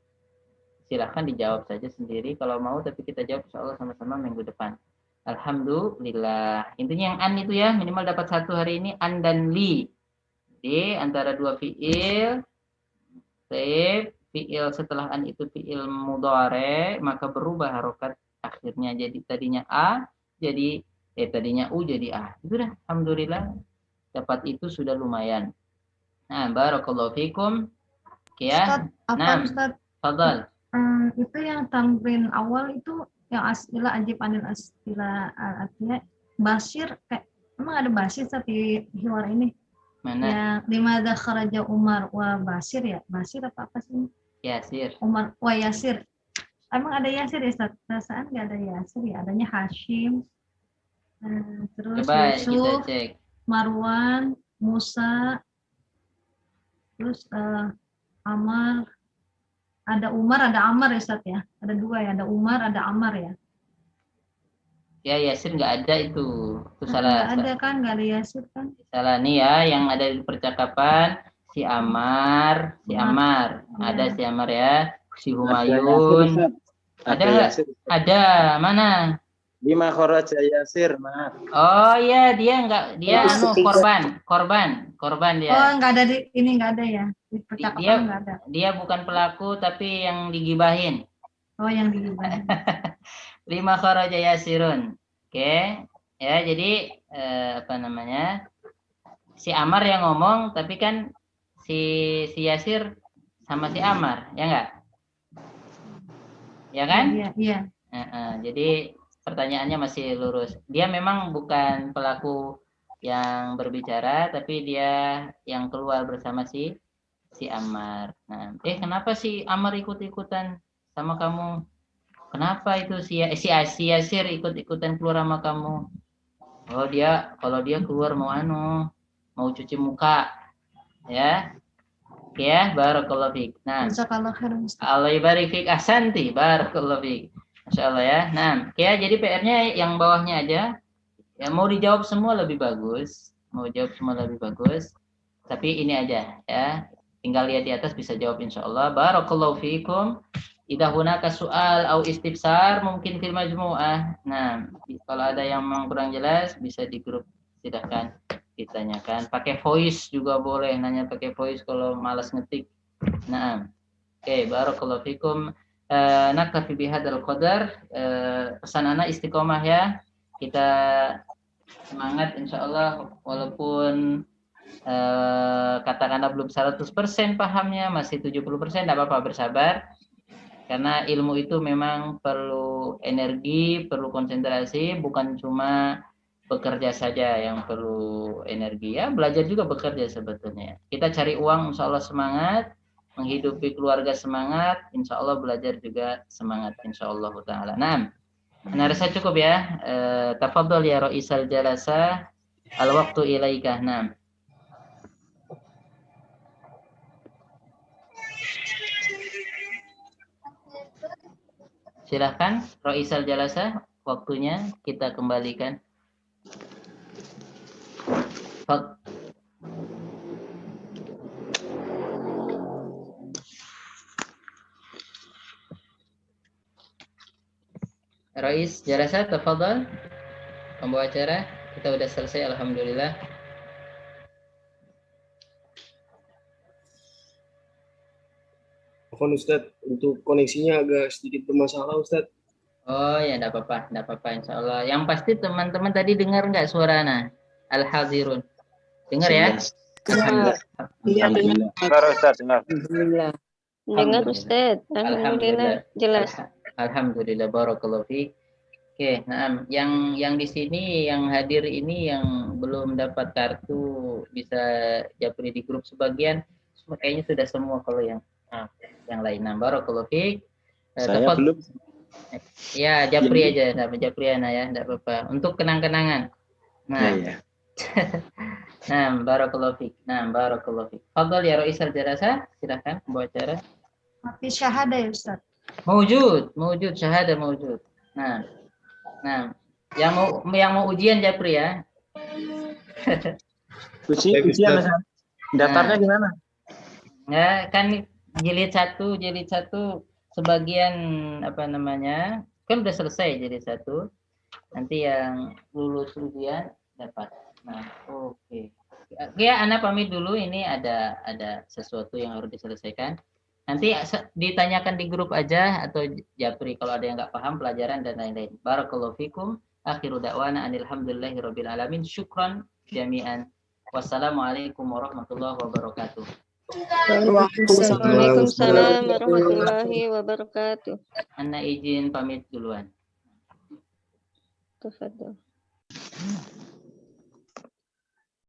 silahkan dijawab saja sendiri kalau mau, tapi kita jawab insya Allah sama-sama minggu depan. Alhamdulillah. Intinya yang an itu ya, minimal dapat 1 hari ini, an dan li. Jadi antara 2 fiil, fiil setelah an itu fiil mudhari, maka berubah harokat akhirnya, jadi tadinya a jadi tadinya u jadi a. Itu dah, alhamdulillah dapat itu sudah lumayan. Nah, barakallahu fikum. Oke ya. Nah, fadhal. Itu yang tamrin awal itu yang istilah ajib anil istilah artinya basir, kayak emang ada basir di hiwar ini. Mana? Yang limadza kharaja Umar wa Basir ya? Basir apa sih? Yasir. Umar wa Yasir. Emang ada Yasir ya, Ustaz? Perasaan nggak ada Yasir ya? Adanya Hashim. Terus Coba Yusuf, kita cek. Marwan, Musa, terus Amar. Ada Umar, ada Amar ya, Ustaz ya? Ada 2 ya, ada Umar, ada Amar ya? Ya, Yasir nggak ada itu. Itu salah. Nggak ada kan, nggak ada Yasir kan? Salah nih ya, yang ada di percakapan si Amar, ada si Amar ya, si Humayun. Ada nggak? Ada, mana? Bima kharaja Yasir, Ma. Oh iya, dia korban dia. Oh, nggak ada nggak ada ya? Di percakapan nggak ada. Dia bukan pelaku tapi yang digibahin. Oh, yang digibahin. Lima kharaja Yasirun. Oke. Ya, jadi si Amar yang ngomong, tapi kan si Yasir sama si Amar, ya enggak? Ya kan? Iya. Jadi pertanyaannya masih lurus. Dia memang bukan pelaku yang berbicara, tapi dia yang keluar bersama si Ammar. Nah, kenapa si Ammar ikut-ikutan sama kamu? Kenapa itu si Yasir ikut-ikutan keluar sama kamu? Oh, kalau dia keluar mau cuci muka, ya. Oke ya, barakallahu fiik. Nah, Allah barik fiik, ahsanti, barakallahu fiik. Masyaallah ya. Nah, oke ya, jadi PR-nya yang bawahnya aja. Ya, mau dijawab semua lebih bagus. Tapi ini aja ya. Tinggal lihat di atas bisa jawab insyaallah. Barakallahu fiikum. Idza hunaka su'al au istifsar mungkin fil majmu'ah. Nah, kalau ada yang kurang jelas bisa di grup, silakan ditanyakan. Pakai voice juga boleh, nanya pakai voice kalau malas ngetik. Nah, oke, barakallahu fikum. Naktafi bihadzal qadar. Pesan anak istiqomah ya. Kita semangat insyaallah, walaupun katakanlah belum 100% pahamnya, masih 70%, enggak apa-apa, bersabar. Karena ilmu itu memang perlu energi, perlu konsentrasi, bukan cuma bekerja saja yang perlu energi ya, belajar juga bekerja sebetulnya. Kita cari uang insyaallah semangat, menghidupi keluarga semangat, insyaallah belajar juga semangat insyaallah taala. Nah, rasa cukup ya. Tafadhol ya Raisal Jalasa, al waktu ilaika. Nah. Silahkan Raisal Jalasa, waktunya kita kembalikan. Rais Jalasa, tafadhal. Pembawa acara, kita udah selesai alhamdulillah. Ustadz, untuk koneksinya agak sedikit bermasalah Ustadz. Oh ya, enggak apa-apa insyaallah. Yang pasti teman-teman tadi dengar enggak suaranya? Al-hadirun. Dengar ya? Iya, Dengar Ustaz, dengar. Alhamdulillah. Dengar Ustaz. Alhamdulillah jelas. Alhamdulillah, barakallahu fiik. Oke, nah yang di sini yang hadir ini yang belum dapat kartu bisa japri di grup sebagian, kayaknya sudah semua kalau yang lain. Nah, barakallahu fiik. Saya belum. Ya, japri aja, japri ya, enggak apa-apa. Untuk kenang-kenangan. Nah. Ya. Nah, barakallahu fiik. Nah, barakallahu fiik. Fadhal ya Raisal Jarasa, silakan membawa acara. Hafiz syahadah ya Ustaz. Mawjud syahadah mawjud. Nah, yang mau ujian japri ya. Ujian Mas. Daftarnya gimana? Ya, kan jilid satu sebagian kan udah selesai jilid 1. Nanti yang lulus ujian dapat. Nah, oke. Ya, Ana pamit dulu, ini ada sesuatu yang harus diselesaikan. Nanti ditanyakan di grup aja atau japri kalau ada yang nggak paham pelajaran dan lain-lain. Barakallahu fikum. Akhiru da'wana alhamdulillahirabbil alamin. Syukran jami'an. Wassalamualaikum warahmatullahi wabarakatuh. Waalaikumsalam warahmatullahi wabarakatuh. Ana izin pamit duluan. Tafadhol.